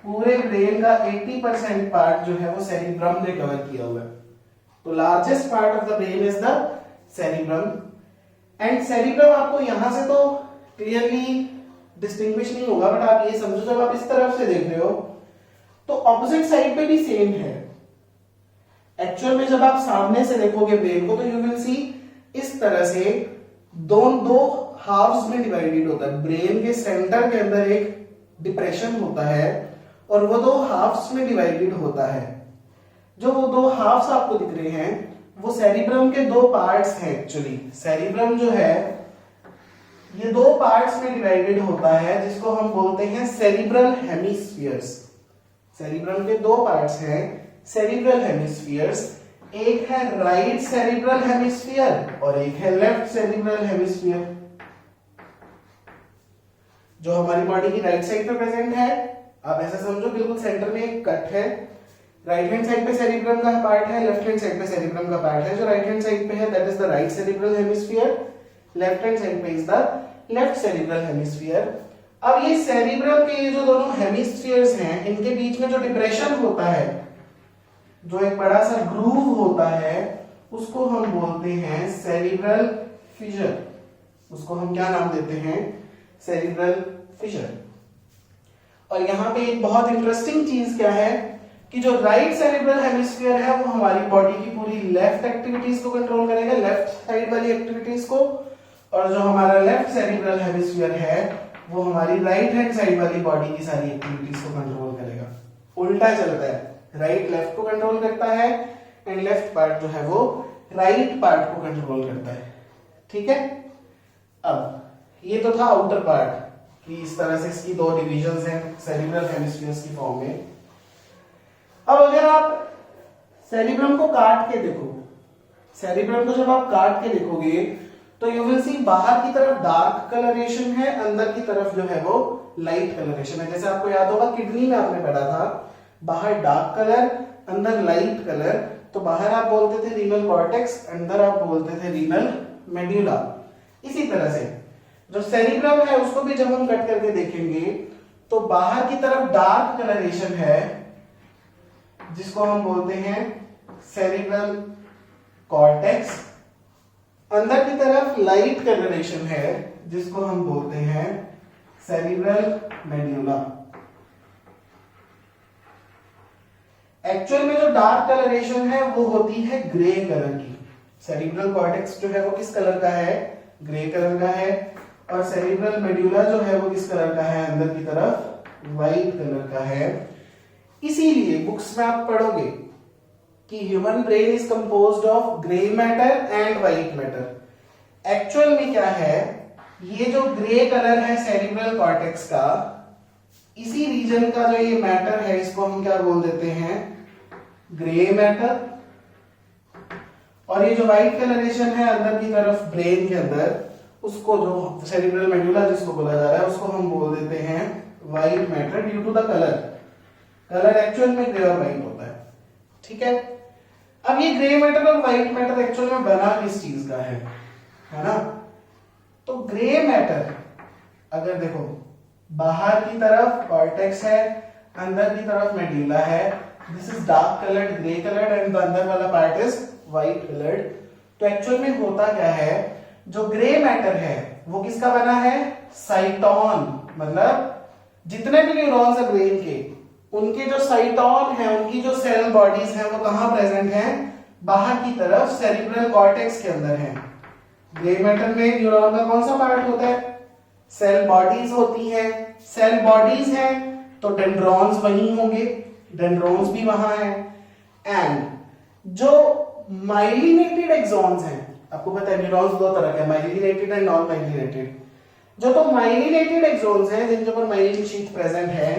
पूरे ब्रेन का 80% पार्ट जो है वो सेरिब्रम ने कवर किया हुआ है. तो largest part of the brain is the cerebrum. And cerebrum आपको यहां से तो क्लियरली डिस्टिंग्विश नहीं होगा, बट आप ये समझो जब आप इस तरफ से देख रहे हो तो ऑपोजिट साइड पे भी सेम है. एक्चुअल में जब आप सामने से देखोगे ब्रेन को तो यू विल सी इस तरह से दो हाफ्स में डिवाइडेड होता है. ब्रेन के सेंटर के अंदर एक डिप्रेशन होता है और वो दो हाफ्स में डिवाइडेड होता है. जो वो दो हाफ्स आपको दिख रहे हैं वो सेरिब्रम के दो पार्ट्स हैं. एक्चुअली सेरिब्रम जो है ये दो पार्ट्स में डिवाइडेड होता है जिसको हम बोलते हैं सेरिब्रल हेमिस्फीयर्स. सेरिब्रम के दो पार्ट्स हैं सेरिब्रल हेमिस्फीयर्स. एक है राइट सेरिब्रल हेमिस्फीयर और एक है लेफ्ट सेरिब्रल हेमिस्फीयर. जो हमारी बॉडी की राइट साइड पे प्रेजेंट है, आप ऐसा समझो बिल्कुल सेंटर में एक कट है. राइट हैंड साइड पे सेरिब्रम का पार्ट है, लेफ्ट हैंड साइड पे सेरिब्रम का पार्ट है. जो राइट हैंड साइड पे है that is the right cerebral hemisphere, left hand side पे is the left cerebral hemisphere. अब ये सेरिब्रम के ये जो दोनों हेमिस्फीयर्स हैं इनके बीच में जो डिप्रेशन होता है, जो एक बड़ा सा ग्रूव होता है, उसको हम बोलते हैं सेरिब्रल फिशर. उसको हम क्या नाम देते हैं? Cerebral fissure. और यहां पे एक बहुत इंटरेस्टिंग चीज क्या है कि जो राइट सेरिब्रल हेमिस्फीयर है वो हमारी बॉडी की पूरी लेफ्ट एक्टिविटीज को कंट्रोल करेगा, लेफ्ट साइड वाली एक्टिविटीज को. और जो हमारा लेफ्ट सेरिब्रल हेमिस्फीयर है वो हमारी राइट हैंड साइड वाली बॉडी की सारी एक्टिविटीज को कंट्रोल करेगा। उल्टा चलता है, राइट लेफ्ट को कंट्रोल करता है एंड लेफ्ट पार्ट जो है वो राइट पार्ट को कंट्रोल करता है। ठीक है, अब ये तो था आउटर पार्ट कि इस तरह से इसकी दो डिविजन्स हैं सेरिब्रल हेमिस्फीयर्स की फॉर्म में। अब अगर आप सेरिब्रम को काट के देखो, सेरिब्रम को जब आप काट के देखोगे तो यू विल सी बाहर की तरफ डार्क कलरेशन है, अंदर की तरफ जो है वो लाइट कलरेशन है। जैसे आपको याद होगा किडनी में आपने पढ़ा था, बाहर डार्क कलर अंदर लाइट कलर, तो बाहर आप बोलते थे रीनल कॉर्टेक्स, अंदर आप बोलते थे रीनल मेड्यूला। इसी तरह से जो सेरिब्रम है उसको भी जब हम कट करके देखेंगे तो बाहर की तरफ डार्क कलरेशन है जिसको हम बोलते हैं सेरिब्रल कॉर्टेक्स, अंदर की तरफ लाइट कलरेशन है जिसको हम बोलते हैं सेरिब्रल मेड्यूला। एक्चुअल में जो डार्क कलरेशन है वो होती है ग्रे कलर की। सेरिब्रल कॉर्टेक्स जो है वो किस कलर का है? ग्रे कलर का है। और सेरिब्रल मेड्यूला जो है वो किस कलर का है? अंदर की तरफ व्हाइट कलर का है। इसीलिए बुक्स में आप पढ़ोगे कि human brain is composed of grey matter and white matter. Actual में क्या है, ये जो ग्रे कलर है सेरिब्रल कॉर्टेक्स का, इसी रीजन का जो ये मैटर है इसको हम क्या बोल देते हैं? Grey matter. और ये जो व्हाइट कलरेशन है अंदर की तरफ ब्रेन के अंदर, उसको जो सेरिब्रल मेड्यूला जिसको बोला जा रहा है उसको हम बोल देते हैं white matter due to the colour. Colour actual में ग्रे और व्हाइट होता है। ठीक है, अब ये ग्रे मैटर और व्हाइट मैटर एक्चुअल में बना किस चीज का है ना? तो ग्रे मैटर अगर देखो बाहर की तरफ कॉर्टेक्स है, अंदर की तरफ मेड्यूला है, this is dark coloured grey coloured and the अंदर वाला पार्ट इज व्हाइट कलर्ड। तो एक्चुअल में होता क्या है, जो ग्रे मैटर है वो किसका बना है? साइटोन, मतलब जितने भी न्यूरॉन्स है ब्रेन के, उनके जो साइटोन है, उनकी जो सेल बॉडीज हैं वो कहां प्रेजेंट हैं? बाहर की तरफ सेरिब्रल कॉर्टेक्स के अंदर है। ग्रे मैटर में न्यूरॉन का कौन सा पार्ट होता है? सेल बॉडीज होती है। सेल बॉडीज हैं तो डेंड्रॉन्स वहीं होंगे, डेंड्रॉन्स भी वहां है। एंड जो माइलिनेटेड एक्सॉन्स हैं, आपको पता है न्यूरॉन्स दो तरह के, माइलिनेटेड एंड नॉन माइलिनेटेड। जो तो माइलिनेटेड एक्सॉन्स हैं जिनके ऊपर माइलिन शीथ प्रेजेंट है,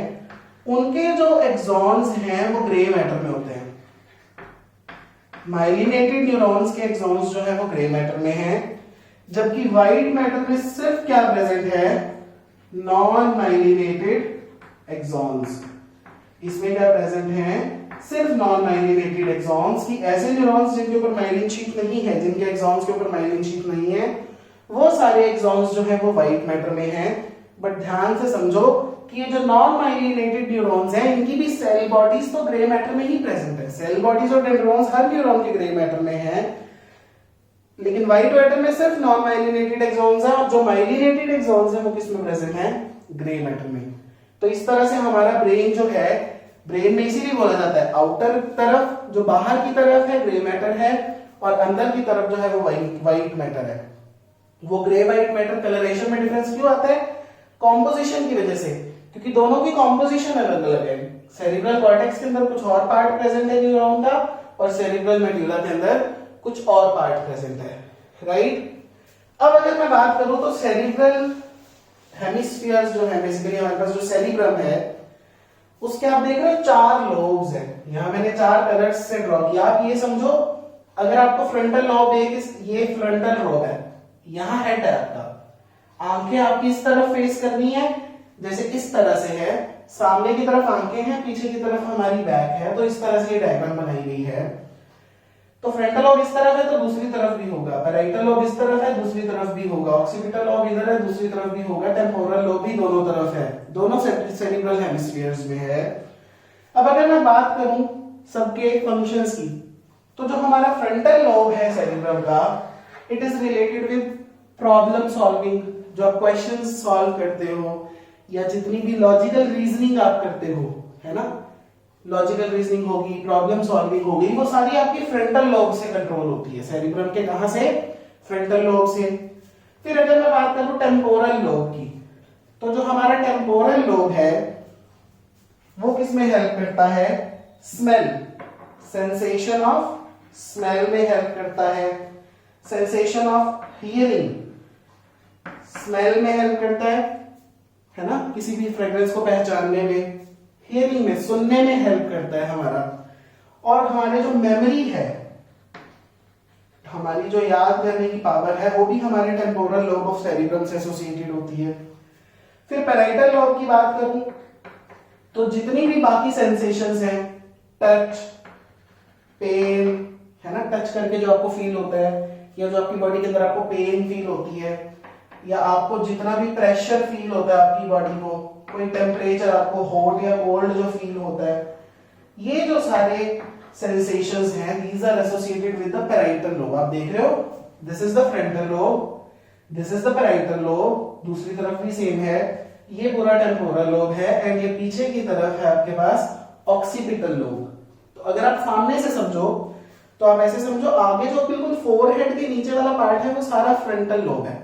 उनके जो एक्सॉन्स हैं वो ग्रे मैटर में होते हैं। माइलिनेटेड न्यूरॉन्स के एक्सॉन्स जो है वो ग्रे मैटर में हैं, जबकि व्हाइट मैटर में सिर्फ क्या प्रेजेंट है? Non myelinated axons. इसमें क्या प्रेजेंट है? सिर्फ नॉन माइलिनेटेड एक्सॉन्स। की ऐसे न्यूरॉन्स जिनके ऊपर माइलिन शीथ नहीं है, जिनके एक्सॉन्स के ऊपर माइलिन शीथ नहीं है, वो सारे एक्सॉन्स जो है वो व्हाइट मैटर में हैं। बट ध्यान से समझो कि ये जो नॉन माइलिनेटेड न्यूरॉन्स हैं, इनकी भी सेल बॉडीज तो ग्रे मैटर में ही प्रेजेंट है। सेल बॉडीज और डेंड्रॉन्स हर न्यूरॉन के ग्रे मैटर में है, लेकिन व्हाइट मैटर में सिर्फ नॉन माइलिनेटेड एक्सॉन्स हैं, और जो माइलिनेटेड एक्सॉन्स हैं वो किस में प्रेजेंट है? ग्रे मैटर में। तो इस तरह से हमारा ब्रेन जो है, ब्रेन में इसीलिए बोला जाता है आउटर तरफ जो बाहर की तरफ है ग्रे मैटर है, और अंदर की तरफ जो है वो व्हाइट मैटर है। वो ग्रे व्हाइट मैटर कलरेशन में डिफरेंस क्यों आता है? कॉम्पोजिशन की वजह से, क्योंकि दोनों की कॉम्पोजिशन अलग अलग है। सेरिब्रल कॉर्टेक्स के अंदर कुछ और पार्ट प्रेजेंट है न्यूरॉन का, और सेरिब्रल मेड्यूला के अंदर कुछ और पार्ट प्रेजेंट है। राइट, अब अगर मैं बात करूं तो सेरिब्रल हेमिस्फीयर्स जो है, बेसिकली हमारे पास जो सेरिब्रम है उसके आप देख रहे हो 4 लोब्स हैं। यहां मैंने 4 कलर्स से ड्रॉ किया। आप ये समझो, अगर आपको फ्रंटल लॉब ये फ्रंटल लोब है, यहां हेड है आपका, आंखें आपकी इस तरफ फेस करनी है, जैसे इस तरह से है, सामने की तरफ आंखें हैं, पीछे की तरफ हमारी बैक है, तो इस तरह से ये डायग्राम बनाई गई है। तो फ्रंटल लोब इस तरफ है तो दूसरी तरफ भी होगा, पैराइटल लोब इस तरफ है दूसरी तरफ भी होगा, ऑक्सीपिटल लोब इधर है दूसरी तरफ भी होगा, टेम्पोरल लोब भी दोनों तरफ है, दोनों सेरिब्रल हेमिस्फीयर्स में है। अब अगर मैं बात करूं सबके फंक्शंस की, तो जो हमारा फ्रंटल लोब है सेरिब्रम का, it is related with problem solving. जो आप क्वेश्चंस सॉल्व करते हो या जितनी भी लॉजिकल रीजनिंग आप करते हो, है ना, लॉजिकल रीजनिंग होगी, प्रॉब्लम सॉल्विंग होगी, वो सारी आपकी फ्रंटल लोब से कंट्रोल होती है। सेरिब्रम के कहां से? फ्रंटल लोब से। फिर अगर मैं बात करूं टेम्पोरल लोब की, तो जो हमारा टेम्पोरल लोब है वो किसमें हेल्प करता है? स्मेल, सेंसेशन ऑफ स्मेल में हेल्प करता है, सेंसेशन ऑफ हियरिंग स्मेल में हेल्प करता है ना, किसी भी फ्रेग्रेंस को पहचानने में, हियरिंग में सुनने में हेल्प करता है हमारा, और हमारे जो मेमोरी है, हमारी जो याद करने की पावर है, वो भी हमारे टेम्पोरल लोब ऑफ सेरिब्रम से एसोसिएटेड होती है। फिर पैराइटल लोब की बात करूं तो जितनी भी बाकी सेंसेशंस हैं, टच, पेन, है ना, टच करके जो आपको फील होता है, या जो आपकी बॉडी के अंदर आपको पेन फील होती है, या आपको जितना भी प्रेशर फील होता है आपकी बॉडी को, कोई टेम्परेचर आपको हॉट या कोल्ड जो फील होता है, ये जो सारे सेंसेशंस हैं, these are associated with the parietal lobe। आप देख रहे हो, this is the frontal lobe, this is the parietal lobe, दूसरी तरफ भी सेम है, ये पूरा टेम्पोरल लोब है, एंड ये पीछे की तरफ है आपके पास ऑक्सीपिटल लोब। तो अगर आप सामने से समझो तो आप ऐसे समझो, आगे जो बिल्कुल फोरहेड के नीचे वाला पार्ट है वो सारा फ्रंटल लोब है,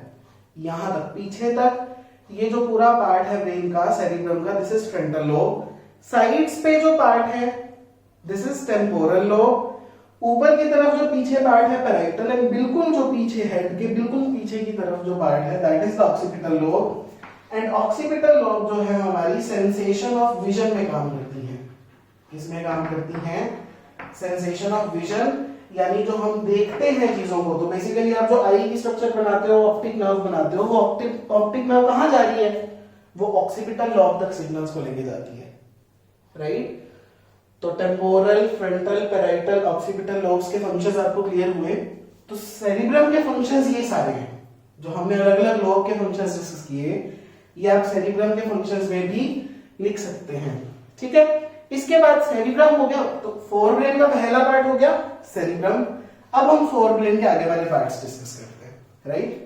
यहां तक पीछे तक ये जो पूरा पार्ट है ब्रेन का, सेरिब्रम का, this is frontal lobe. Sides पे जो पार्ट है दिस इज टेम्पोरल लोब। ऊपर की तरफ जो पीछे पार्ट है पैराइटल, एंड बिल्कुल जो पीछे हेड के बिल्कुल पीछे की तरफ जो पार्ट है that is the occipital lobe. And occipital lobe जो है हमारी सेंसेशन ऑफ विजन में काम करती है। किसमें काम करती है? सेंसेशन ऑफ विजन, यानी जो हम देखते हैं चीजों को। तो बेसिकली आप जो आई की स्ट्रक्चर बनाते हो, ऑप्टिक नर्व बनाते हो, वो ऑप्टिक नर्व कहां जा रही है? वो ऑक्सीपिटल लोब तक सिग्नल्स को लेके जाती है, राइट। तो temporal, frontal, parietal, occipital lobes के फंक्शंस आपको क्लियर हुए। तो सेरिब्रम के फंक्शंस ये सारे हैं जो हमने अलग अलग लोब के फंक्शंस डिस्कस किए, ये आप सेरिब्रम के फंक्शंस में भी लिख सकते हैं, ठीक है। इसके बाद सेरिब्रम हो गया, तो फोरब्रेन का पहला पार्ट हो गया सेरिब्रम। अब हम फोरब्रेन के आगे वाले पार्ट्स डिस्कस करते हैं, राइट।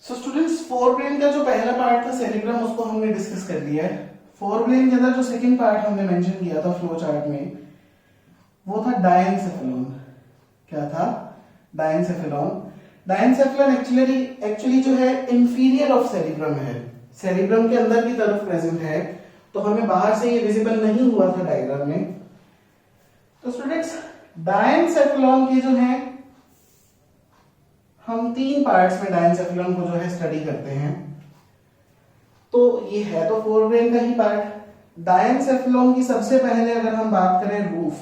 सो स्टूडेंट्स, फोरब्रेन का जो पहला पार्ट था सेरिब्रम, उसको हमने डिस्कस कर लिया है। फोरब्रेन के अंदर जो सेकंड पार्ट हमने मेंशन किया था फ्लो चार्ट में, वो था डायनसेफेलॉन। क्या था? डायनसेफेलॉन। डायनसेफेलॉन एक्चुअली जो है इंफीरियर ऑफ सेरिब्रम है, सेरिब्रम के अंदर की तरफ प्रेजेंट है, तो हमें बाहर से ये विजिबल नहीं हुआ था डायग्राम में। तो स्टूडेंट्स, डायनसेफेलॉन के जो है हम तीन पार्ट्स में डायनसेफेलॉन को जो है स्टडी करते हैं। तो ये है तो फोरब्रेन का ही पार्ट। डायनसेफेलॉन की सबसे पहले अगर हम बात करें रूफ,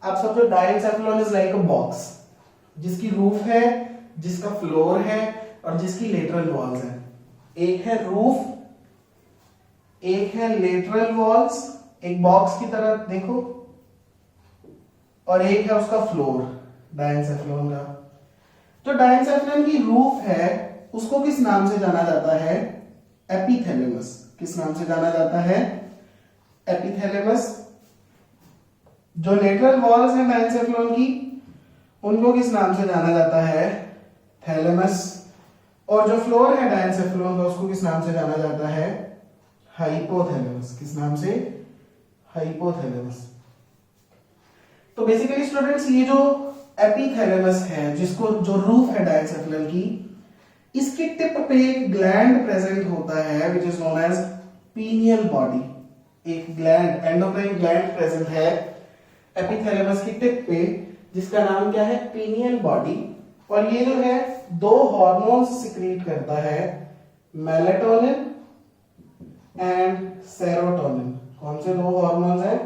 आप समझो diencephalon is like a box जिसकी रूफ है, जिसका फ्लोर है और जिसकी लेटरल वॉल्स हैं। एक है रूफ, एक है लेटरल वॉल्स, एक बॉक्स की तरह देखो, और एक है उसका फ्लोर डायनसेफेलॉन का। जो डायनसेफेलॉन की रूफ है उसको किस नाम से जाना जाता है? एपिथैलेमस। किस नाम से जाना जाता है? एपिथैलेमस। जो लेटरल वॉल्स हैं डायनसेफेलॉन की, उनको किस नाम से जाना जाता है? थैलेमस। और जो फ्लोर है डायनसेफेलॉन का, उसको किस नाम से जाना जाता है? हाइपोथैलेमस। किस नाम से? हाइपोथैलेमस। तो बेसिकली स्टूडेंट्स, ये जो एपिथैलेमस है, जिसको जो रूफ है डायनसेफेलॉन की, इसके टिप पे एक ग्लैंड प्रेजेंट होता है which is known as pineal body. एक ग्लैंड, एंडोक्राइन ग्लैंड प्रेजेंट है एपिथैलेमस की टिप पे, जिसका नाम क्या है? Pineal body. और ये जो है दो हार्मोन्स सिक्रीट करता है, मेलेटोनिन एंड सेरोटोनिन। कौन से दो हार्मोन्स हैं?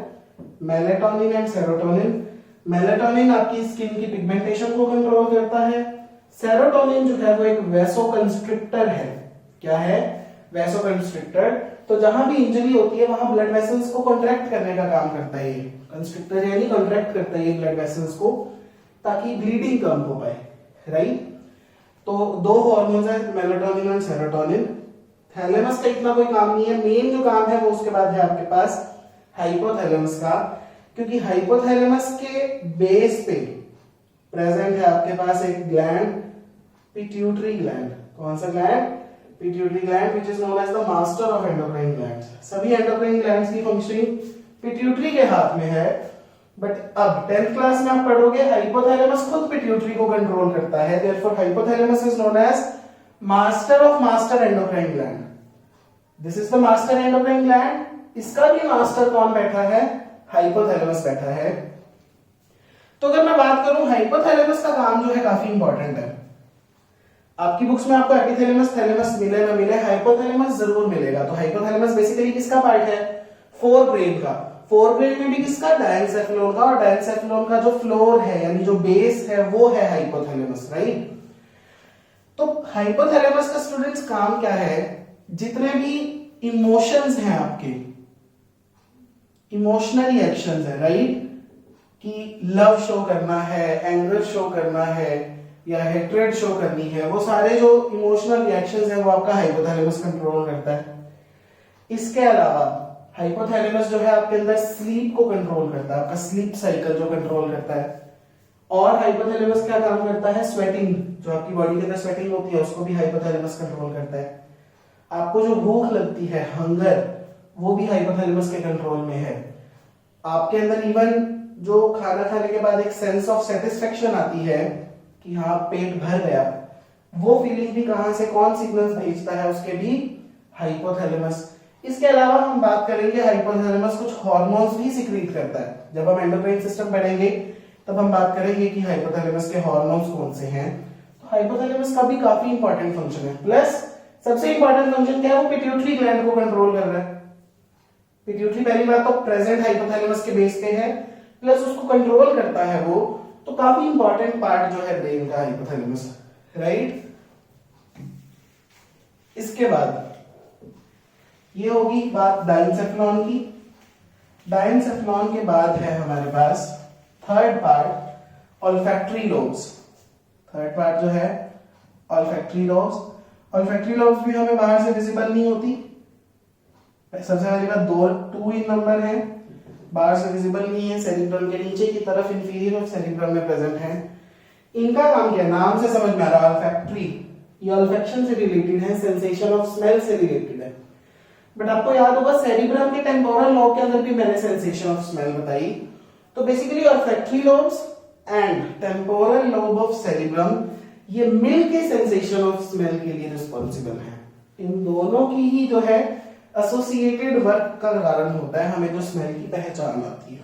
Melatonin and serotonin. मेलेटोनिन आपकी स्किन की पिगमेंटेशन को कंट्रोल करता है। सेरोटोनिन जो है वो एक वैसोकंस्ट्रिक्टर है। क्या है? वैसोकंस्ट्रिक्टर। तो जहां भी इंजरी होती है वहां ब्लड वेसल्स को कॉन्ट्रैक्ट करने का काम करता है ये कंस्ट्रिक्टर, यानी कॉन्ट्रैक्ट करता है ये ब्लड वेसल्स को, ताकि ब्लीडिंग कम हो पाए, राइट। तो दो हार्मोन्स है, मेलेटोनिन और सेरोटोनिन। थैलेमस का इतना कोई काम नहीं है, मेन जो काम है वो उसके बाद है आपके पास हाइपोथैलेमस का, क्योंकि हाइपोथैलेमस के बेस पे प्रेजेंट है आपके पास एक ग्लैंड, पिट्यूटरी ग्लैंड। कौन सा gland? Pituitary gland, which is known as the master of endocrine glands. सभी एंडोक्राइन ग्लैंड्स की फंक्शनिंग पिट्यूटरी के हाथ में है। बट अब 10th क्लास में आप पढ़ोगे हाइपोथैलेमस खुद पिट्यूटरी को कंट्रोल करता है, therefore hypothalamus is known as master of master endocrine gland. This is the master endocrine gland. इसका भी मास्टर कौन बैठा है? हाइपोथैलेमस बैठा है। तो अगर मैं बात करूं हाइपोथैलेमस का काम जो है काफी इंपॉर्टेंट है। आपकी बुक्स में आपको एपिथैलेमस थैलेमस मिले ना मिले, हाइपोथैलेमस जरूर मिलेगा। तो हाइपोथैलेमस बेसिकली किसका पार्ट है? फोर ब्रेन का। फोर ब्रेन में भी किसका? डायंसेफेलॉन का। और डायंसेफेलॉन का जो फ्लोर है यानी जो बेस है वो है हाइपोथैलेमस, राइट। तो हाइपोथैलेमस का स्टूडेंट्स काम क्या है? जितने भी इमोशंस हैं आपके, इमोशनल रिएक्शंस है, राइट, कि लव शो करना है, एंगर शो करना है या हेट्रेड शो करनी है, वो सारे जो इमोशनल रिएक्शंस हैं वो आपका हाइपोथैलेमस कंट्रोल करता है। इसके अलावा हाइपोथैलेमस जो है आपके अंदर स्लीप को कंट्रोल करता है, आपका स्लीप साइकिल जो कंट्रोल करता है। और हाइपोथैलेमस क्या काम करता है? स्वेटिंग, जो आपकी बॉडी के अंदर स्वेटिंग होती है उसको भी हाइपोथैलेमस कंट्रोल करता है। आपको जो भूख लगती है, हंगर, वो भी हाइपोथैलेमस के कंट्रोल में है। आपके अंदर इवन जो खाना खाने के बाद एक सेंस ऑफ सेटिस्फेक्शन आती है कि हाँ पेट भर गया, वो फीलिंग भी कहां से, कौन सिग्नल्स भेजता है? उसके भी हाइपोथैलेमस। इसके अलावा हम बात करेंगे हाइपोथैलेमस कुछ हार्मोन्स भी सिक्रीट करता है। जब हम एंडोक्राइन सिस्टम पढ़ेंगे तब हम बात करेंगे कि हाइपोथैलेमस के हार्मोन्स कौन से हैं। तो हाइपोथैलेमस का भी काफी इंपॉर्टेंट फंक्शन है। प्लस सबसे इंपॉर्टेंट फंक्शन क्या है? वो पिट्यूटरी ग्लैंड को कंट्रोल कर रहा है। पिट्यूटरी पहली बात तो प्रेजेंट हाइपोथैलेमस के बेस पे है, प्लस उसको कंट्रोल करता है वो। तो काफी इंपॉर्टेंट पार्ट जो है ब्रेन का हाइपोथैलेमस, राइट। इसके बाद ये होगी बात डायंसेफेलॉन की। डायंसेफेलॉन के बाद है हमारे पास third part, olfactory lobes. Third part जो है ऑल्फैक्टरी लोब्स। ऑल्फैक्टरी लोब्स भी हमें बाहर से विजिबल नहीं होती। सबसे पहली बात, 2 इन नंबर है, बाहर से विजिबल नहीं है, सेरिब्रम के नीचे की तरफ इंफीरियर ऑफ सेरिब्रम में प्रेजेंट है। इनका काम क्या है? नाम से समझ में आ रहा है, ऑल्फैक्टरी। ये ऑल्फैक्शन से रिलेटेड है, सेंसेशन ऑफ स्मेल से रिलेटेड है। बट आपको याद होगा सेरिब्रम के टेम्पोरल लोब के अंदर भी मैंने सेंसेशन ऑफ स्मेल बताई। तो basically olfactory lobes and temporal lobe of cerebrum ये मिलके सेंसेशन ऑफ स्मेल के लिए रिस्पॉन्सिबल है। इन दोनों की ही जो है एसोसिएटेड वर्क का कारण होता है हमें जो स्मेल की पहचान आती है,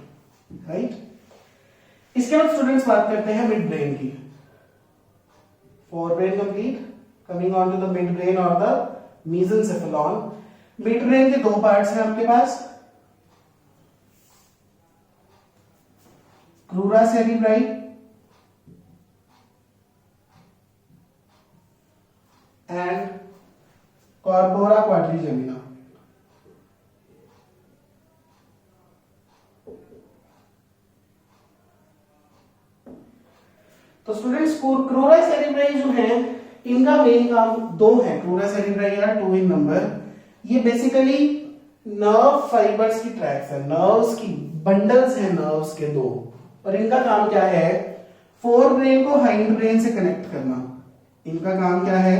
राइट। इसके बाद स्टूडेंट्स बात करते हैं मिड ब्रेन की। Fore brain complete, coming on to the mid brain और द मेसेंसेफेलॉन। मिड ब्रेन के 2 पार्ट्स हैं आपके पास, crura cerebri and corpora quadrigemina. तो स्टूडेंट्स क्रूरा सेरिब्राई जो है इनका मेन काम 2 है। क्रूरा सेरिब्राई या 2 इन नंबर। ये बेसिकली नर्व फाइबर्स की ट्रैक्स है, नर्व्स की बंडल्स हैं, नर्व्स के 2। और इनका काम क्या है? फोर ब्रेन को हाइंड ब्रेन से कनेक्ट करना। इनका काम क्या है?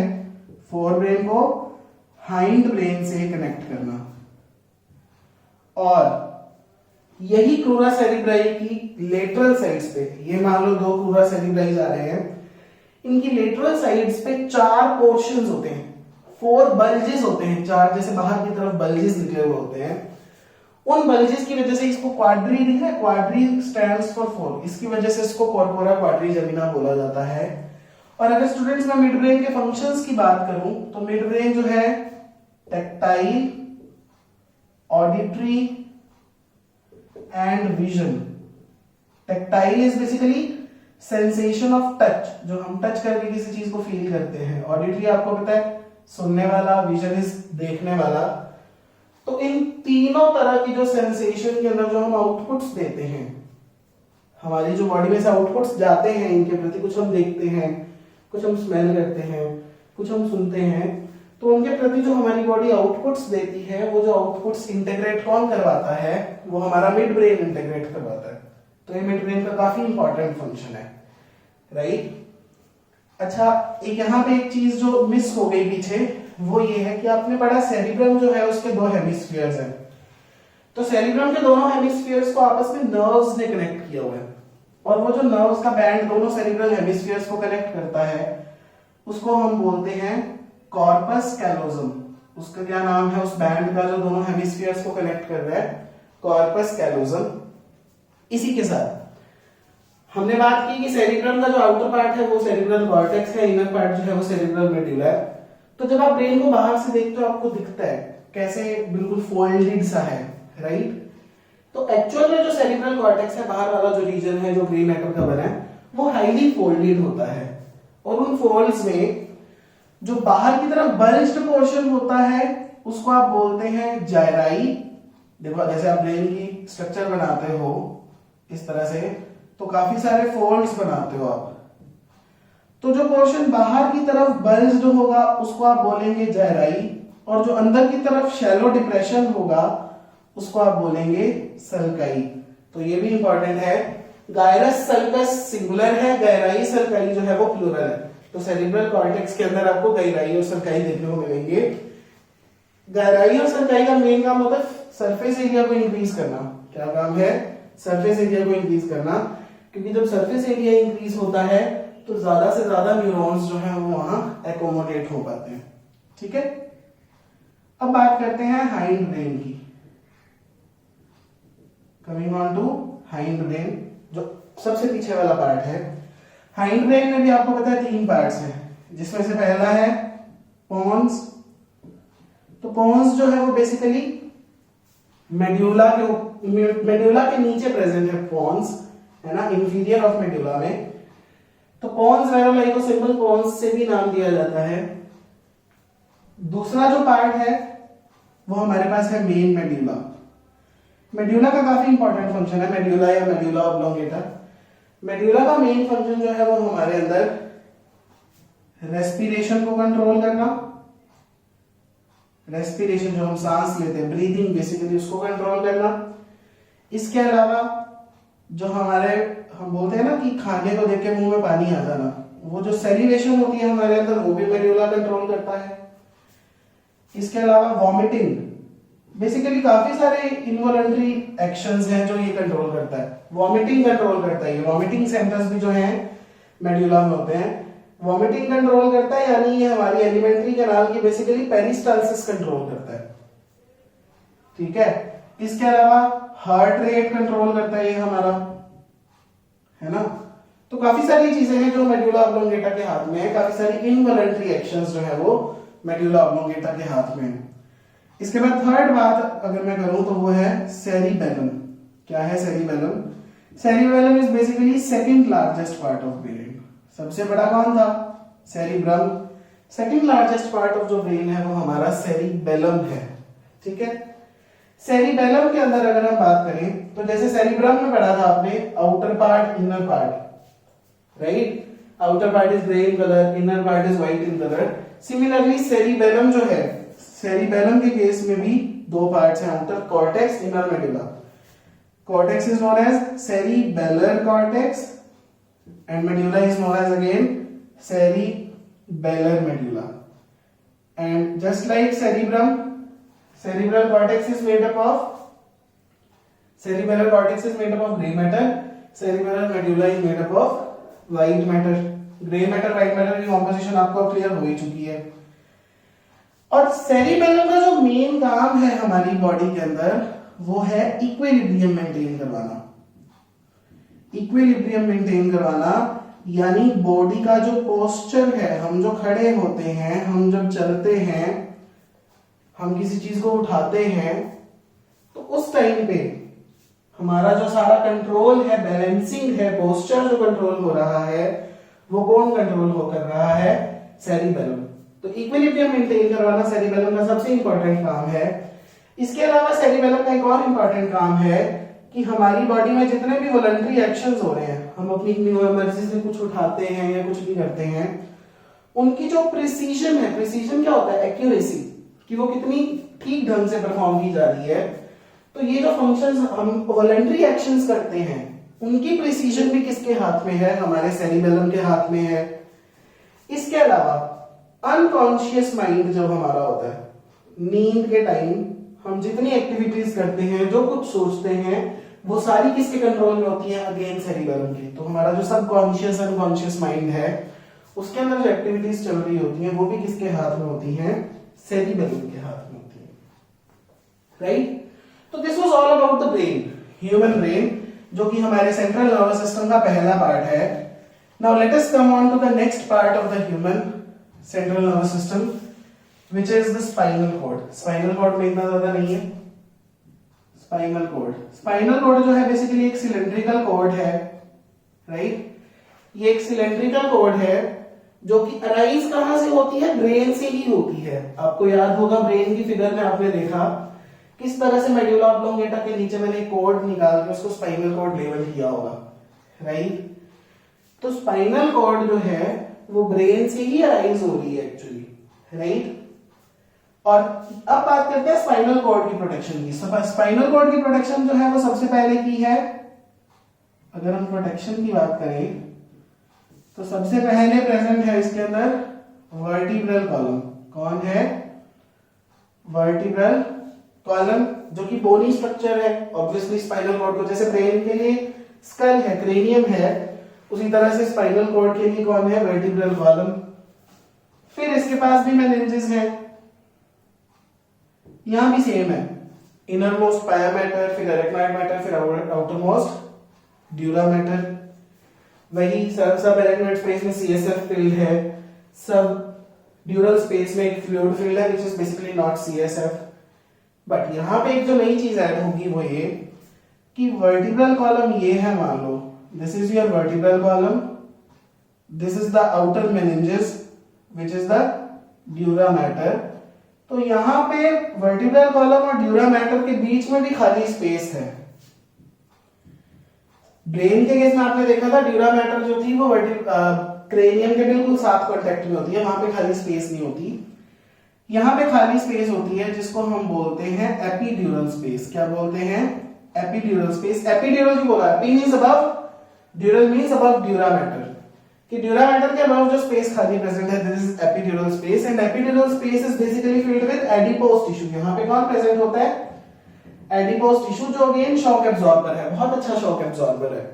फोर ब्रेन को हाइंड ब्रेन से कनेक्ट करना। और यही क्रूरा सेरिब्राई की लेटरल साइड्स पे, ये मान लो 2 क्रूरा सेरिब्राई आ रहे हैं, इनकी लेटरल साइड्स पे 4 पोर्शंस होते हैं, 4 बल्जेस होते हैं, 4 जैसे बाहर की तरफ बल्जेस निकले हुए होते हैं। उन बल्जेस की वजह से इसको क्वाड्री दिखा है, क्वाड्री स्टैंड्स फॉर 4, इसकी वजह से इसको कॉर्पोरा क्वाड्रिजेमिना बोला जाता है। और अगर स्टूडेंट्स मैं मिड ब्रेन के फंक्शंस की बात करूं तो मिड ब्रेन जो है tactile, auditory and vision. Tactile is basically sensation of touch, जो हम टच करके किसी चीज को फील करते हैं। ऑडिटरी आपको पता है सुनने वाला, विजन इज देखने वाला। तो इन तीनों तरह की जो सेंसेशन के अंदर जो हम आउटपुट्स देते हैं, हमारी जो बॉडी में से आउटपुट्स जाते हैं इनके प्रति, कुछ हम देखते हैं, कुछ हम स्मेल करते हैं, कुछ हम सुनते हैं, तो उनके प्रति जो हमारी बॉडी आउटपुट्स देती है, वो जो आउटपुट्स इंटीग्रेट कौन करवाता है? वो हमारा मिड ब्रेन इंटीग्रेट करवाता है। तो ये मिड ब्रेन का काफी इंपॉर्टेंट फंक्शन है, राइट। अच्छा, एक यहाँ पे एक चीज जो मिस हो गई पीछे, वो ये है कि आपने पढ़ा सेरिब्रम जो है उसके 2 हेमिस्फीयर्स हैं। तो सेरिब्रम के दोनों हेमिस्फीयर्स को आपस में नर्व्स ने कनेक्ट किया हुआ है, और वो जो नर्व्स का बैंड दोनों सेरिब्रल हेमिस्फीयर्स को कनेक्ट करता है उसको हम बोलते हैं कॉर्पस कैलोजम। उसका क्या नाम है उस बैंड का जो दोनों हेमिस्फीयर्स को कनेक्ट कर रहा है? Corpus callosum. इसी के साथ हमने बात की कि सेरिब्रम का जो आउटर पार्ट है वो सेरिब्रल कॉर्टेक्स है, इनर पार्ट जो है वो सेरिब्रल मेडुला है। तो जब आप ब्रेन को बाहर से देखते हो आपको दिखता है कैसे बिल्कुल फोल्डेड सा है, राइट? तो एक्चुअल में जो सेरिब्रल कॉर्टेक्स है, बाहर वाला जो रीजन है जो ग्रे मैटर का बना है, वो हाईली फोल्डेड होता है, और उन फोल्ड्स में जो बाहर की तरफ बल्ज्ड पोर्शन होता है उसको आप बोलते हैं जायराई। देखो जैसे आप ब्रेन की स्ट्रक्चर बनाते हो इस तरह से, तो काफी सारे फोल्ड्स बनाते हो आप, तो जो पोर्शन बाहर की तरफ बल्ज्ड होगा उसको आप बोलेंगे जायराई, और जो अंदर की तरफ शैलो डिप्रेशन होगा उसको आप बोलेंगे सल्काई। तो ये भी इंपॉर्टेंट है, गायरस सल्कस सिंगुलर है, गहराई सल्काई जो है वो प्लूरल है। तो सेरिब्रल कॉर्टेक्स के अंदर आपको गहराई और सल्काई देखने को मिलेंगे। गहराई और सल्काई का मेन काम होता है सरफेस एरिया को इंक्रीज करना। क्या काम है? सरफेस एरिया को इंक्रीज करना, क्योंकि जब सरफेस एरिया इंक्रीज होता है तो ज्यादा से ज्यादा न्यूरॉन्स जो है वो वहां एकोमोडेट हो पाते हैं। ठीक है, अब बात करते हैं हाइंड ब्रेन की। Coming on to hind brain, जो सबसे पीछे वाला पार्ट है। हाइंड ब्रेन में भी आपको पता है 3 पार्ट्स हैं, जिसमें से पहला है पोन्स। तो पोन्स जो है वो बेसिकली मेड्यूला के नीचे प्रेजेंट है पोन्स, है ना, इंफीरियर ऑफ मेड्यूला में। तो पोन्स वेरोलाइकोसिम्बल पोन्स से भी नाम दिया जाता है। दूसरा जो पार्ट है वो हमारे पास है मेन मेड्यूला। मेड्यूला का काफी इंपॉर्टेंट फंक्शन है, मेड्यूला या मेड्यूला ऑब्लोंगेटा। मेड्यूला का मेन फंक्शन जो है वो हमारे अंदर रेस्पिरेशन को कंट्रोल करना, रेस्पिरेशन जो हम सांस लेते हैं, ब्रीदिंग बेसिकली, उसको कंट्रोल करना। इसके अलावा जो हमारे हम बोलते हैं ना कि खाने को देख के मुंह में पानी आ जाना, वो जो सेलिवेशन होती है हमारे अंदर, वो भी मेड्यूला कंट्रोल करता है। इसके अलावा वॉमिटिंग, बेसिकली काफी सारे इनवॉलंटरी एक्शंस हैं जो ये कंट्रोल करता है। वॉमिटिंग कंट्रोल करता है, वॉमिटिंग सेंटर्स भी जो हैं मेड्यूला में होते हैं। वॉमिटिंग कंट्रोल करता है, यानी ये हमारी एलिमेंट्री कैनाल की बेसिकली पेरिस्टाल्सिस कंट्रोल करता है। ठीक है, इसके अलावा हार्ट रेट कंट्रोल करता है ये हमारा, है ना। तो काफी सारी चीजें हैं जो मेड्यूला ऑब्लोंगेटा के हाथ में है, काफी सारी इनवॉलंटरी एक्शंस जो है वो मेड्यूला ऑब्लोंगेटा के हाथ में है। इसके बाद थर्ड बात अगर मैं करूं तो वो है सेरिबेलम। क्या है cerebellum? Cerebellum is basically second largest part of brain. सबसे बड़ा कौन था? Cerebrum. Second largest part of जो ब्रेन है वो हमारा सेरिबेलम है। ठीक है, सेरिबेलम के अंदर अगर हम बात करें तो जैसे सेरिब्रम में पढ़ा था आपने outer part inner part, right? Outer part is grey in colour, inner part is white in colour. Similarly cerebellum जो है, सेरिबेलम के केस में भी 2 पार्ट्स हैं, outer cortex, inner medulla. Cortex is known as cerebellar cortex and medulla is known as again cerebellar medulla. And just like cerebrum, cerebral cortex is made up of gray matter, cerebellar medulla is made up of white matter. Grey matter white matter की composition आपको clear हो ही चुकी है। और cerebellum का जो main काम है हमारी बॉडी के अंदर वो है इक्विलिब्रियम मेंटेन करवाना। इक्विलिब्रियम मेंटेन करवाना यानी बॉडी का जो पोस्चर है, हम जो खड़े होते हैं, हम जब चलते हैं, हम किसी चीज को उठाते हैं, तो उस टाइम पे हमारा जो सारा कंट्रोल है, बैलेंसिंग है, पोस्चर जो कंट्रोल हो रहा है वो कौन कंट्रोल हो कर रहा है? सेरिबेलम। तो इक्विलिब्रियम मेंटेन करवाना सेरिबेलम का सबसे इंपॉर्टेंट काम है। इसके अलावा सेरिबेलम का एक और इंपॉर्टेंट काम है कि हमारी बॉडी में जितने भी वॉलंटरी एक्शंस हो रहे हैं, हम अपनी मर्जी से कुछ उठाते हैं या कुछ भी करते हैं, उनकी जो प्रिसीजन है, प्रिसीजन क्या होता है? एक्यूरेसी, कि वो कितनी ठीक ढंग से परफॉर्म की जा रही है। तो ये जो फंक्शंस हम वॉलंटरी एक्शंस करते हैं उनकी प्रिसीजन भी किसके हाथ में है? हमारे सेरिबेलम के हाथ में है। इसके अलावा अनकॉन्शियस माइंड जब हमारा होता है, नींद के टाइम हम जितनी एक्टिविटीज करते हैं, जो कुछ सोचते हैं, वो सारी किसके कंट्रोल में होती है? अगेन सेरिबेलम के। तो हमारा जो सबकॉन्शियस अनकॉन्शियस माइंड है, उसके अंदर जो एक्टिविटीज चल रही होती हैं, वो भी किसके हाथ में होती हैं? सेरिबेलम के हाथ में होती है, राइट? तो this was all about the brain, human brain, जो कि हमारे सेंट्रल नर्वस सिस्टम का पहला पार्ट है। Now let us come on to the next part of the human central nervous system, which is the spinal cord. Spinal cord में इतना ज्यादा नहीं है। स्पाइनल कॉर्ड जो है बेसिकली एक सिलेंड्रिकल कॉर्ड है, राइट? ये एक सिलेंड्रिकल कॉर्ड है जो कि अराइज कहां से होती है? ब्रेन से ही होती है। आपको याद होगा ब्रेन की फिगर में आपने देखा किस तरह से मेडुला ऑब्लोंगेटा के नीचे मैंने कॉर्ड निकाल के उसको स्पाइनल कॉर्ड लेवल किया होगा, राइट? तो स्पाइनल कॉर्ड जो है वो ब्रेन से ही अराइज हो रही है एक्चुअली, राइट? और अब बात करते हैं स्पाइनल कॉर्ड की प्रोटेक्शन की। स्पाइनल कॉर्ड की प्रोटेक्शन जो है वो सबसे पहले की है, अगर हम प्रोटेक्शन की बात करें तो सबसे पहले प्रेजेंट है इसके अंदर वर्टिब्रल कॉलम। कौन है? वर्टिब्रल कॉलम, जो कि बोनी स्ट्रक्चर है ऑब्वियसली स्पाइनल कॉर्ड को, जैसे ब्रेन के लिए स्कल है, क्रेनियम है, उसी तरह से स्पाइनल कॉर्ड के लिए कौन है? Vertebral column. फिर इसके पास भी मेनिंजेस है, यहां भी सेम है, इनर मोस्ट पाया मैटर, फिर एरेक्नॉइड मैटर, फिर आउटर मोस्ट ड्यूरा मैटर। वही सब एरेक्नॉइड स्पेस में सीएसएफ फील्ड है, सब ड्यूरल स्पेस में एक फ्लूइड फील्ड है, which is basically not CSF. But यहां पे एक जो नई चीज ऐड होगी वो ये कि वर्टिब्रल कॉलम ये है, मान लो this is your vertebral column, this is the outer meninges which is the dura mater. तो यहां पे वर्टिब्रल कॉलम और ड्यूरा मैटर के बीच में भी खाली स्पेस है। ब्रेन के केस में आपने देखा था ड्यूरा मैटर जो थी वो क्रेनियम के बिल्कुल साथ कांटेक्ट में होती है, वहां पे खाली स्पेस नहीं होती। यहां पे खाली स्पेस होती है जिसको हम बोलते हैं एपीड्यूरल स्पेस। क्या बोलते हैं? Epidural space. एपीड्यूरल क्यों बोला? AP means above, ड्यूरल means above dura mater, कि ड्यूरा मैटर के अबव जो स्पेस खाली प्रेजेंट है, this is epidural space. And epidural space is basically filled with adipose tissue. यहां पे कौन प्रेजेंट होता है? एडिपोज टिश्यू, जो अगेन शॉक एब्जॉर्बर है, बहुत अच्छा शॉक एब्जॉर्बर है।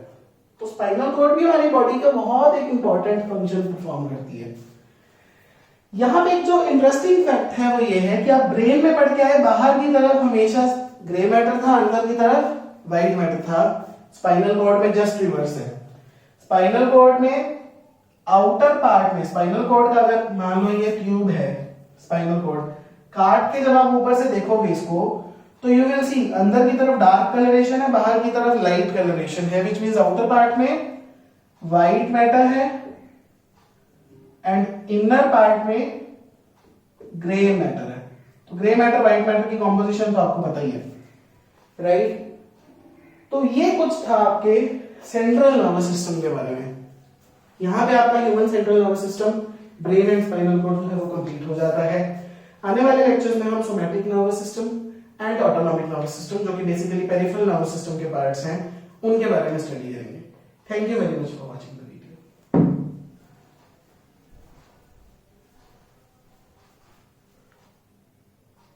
तो स्पाइनल कॉर्ड भी हमारी बॉडी का बहुत एक इंपॉर्टेंट फंक्शन परफॉर्म करती है। यहां पे एक जो इंटरेस्टिंग फैक्ट है वो ये है कि आप ब्रेन में पढ़ के आए, बाहर की तरफ हमेशा ग्रे मैटर था, अंदर की तरफ व्हाइट मैटर था। स्पाइनल कॉर्ड में जस्ट रिवर्स है। स्पाइनल कॉर्ड में आउटर पार्ट में, स्पाइनल कॉर्ड का अगर मान लो ये ट्यूब है, स्पाइनल कॉर्ड काट के जब आप ऊपर से देखोगे इसको तो यू विल सी अंदर की तरफ डार्क कलरेशन है, बाहर की तरफ लाइट कलरेशन है, विच मींस आउटर पार्ट में व्हाइट मैटर है एंड इनर पार्ट में ग्रे मैटर है। तो ग्रे मैटर व्हाइट मैटर की कॉम्पोजिशन तो आपको पता ही है, राइट? तो ये कुछ था आपके सेंट्रल नर्वस सिस्टम के बारे में। यहां पे आपका human central nervous system, brain and spinal cord जो है वो कंप्लीट हो जाता है। आने वाले लेक्चर्स में हम somatic nervous system and autonomic nervous system, जो कि बेसिकली पेरिफेरल नर्वस सिस्टम के पार्ट्स हैं, उनके बारे में स्टडी करेंगे। Thank you very much for watching.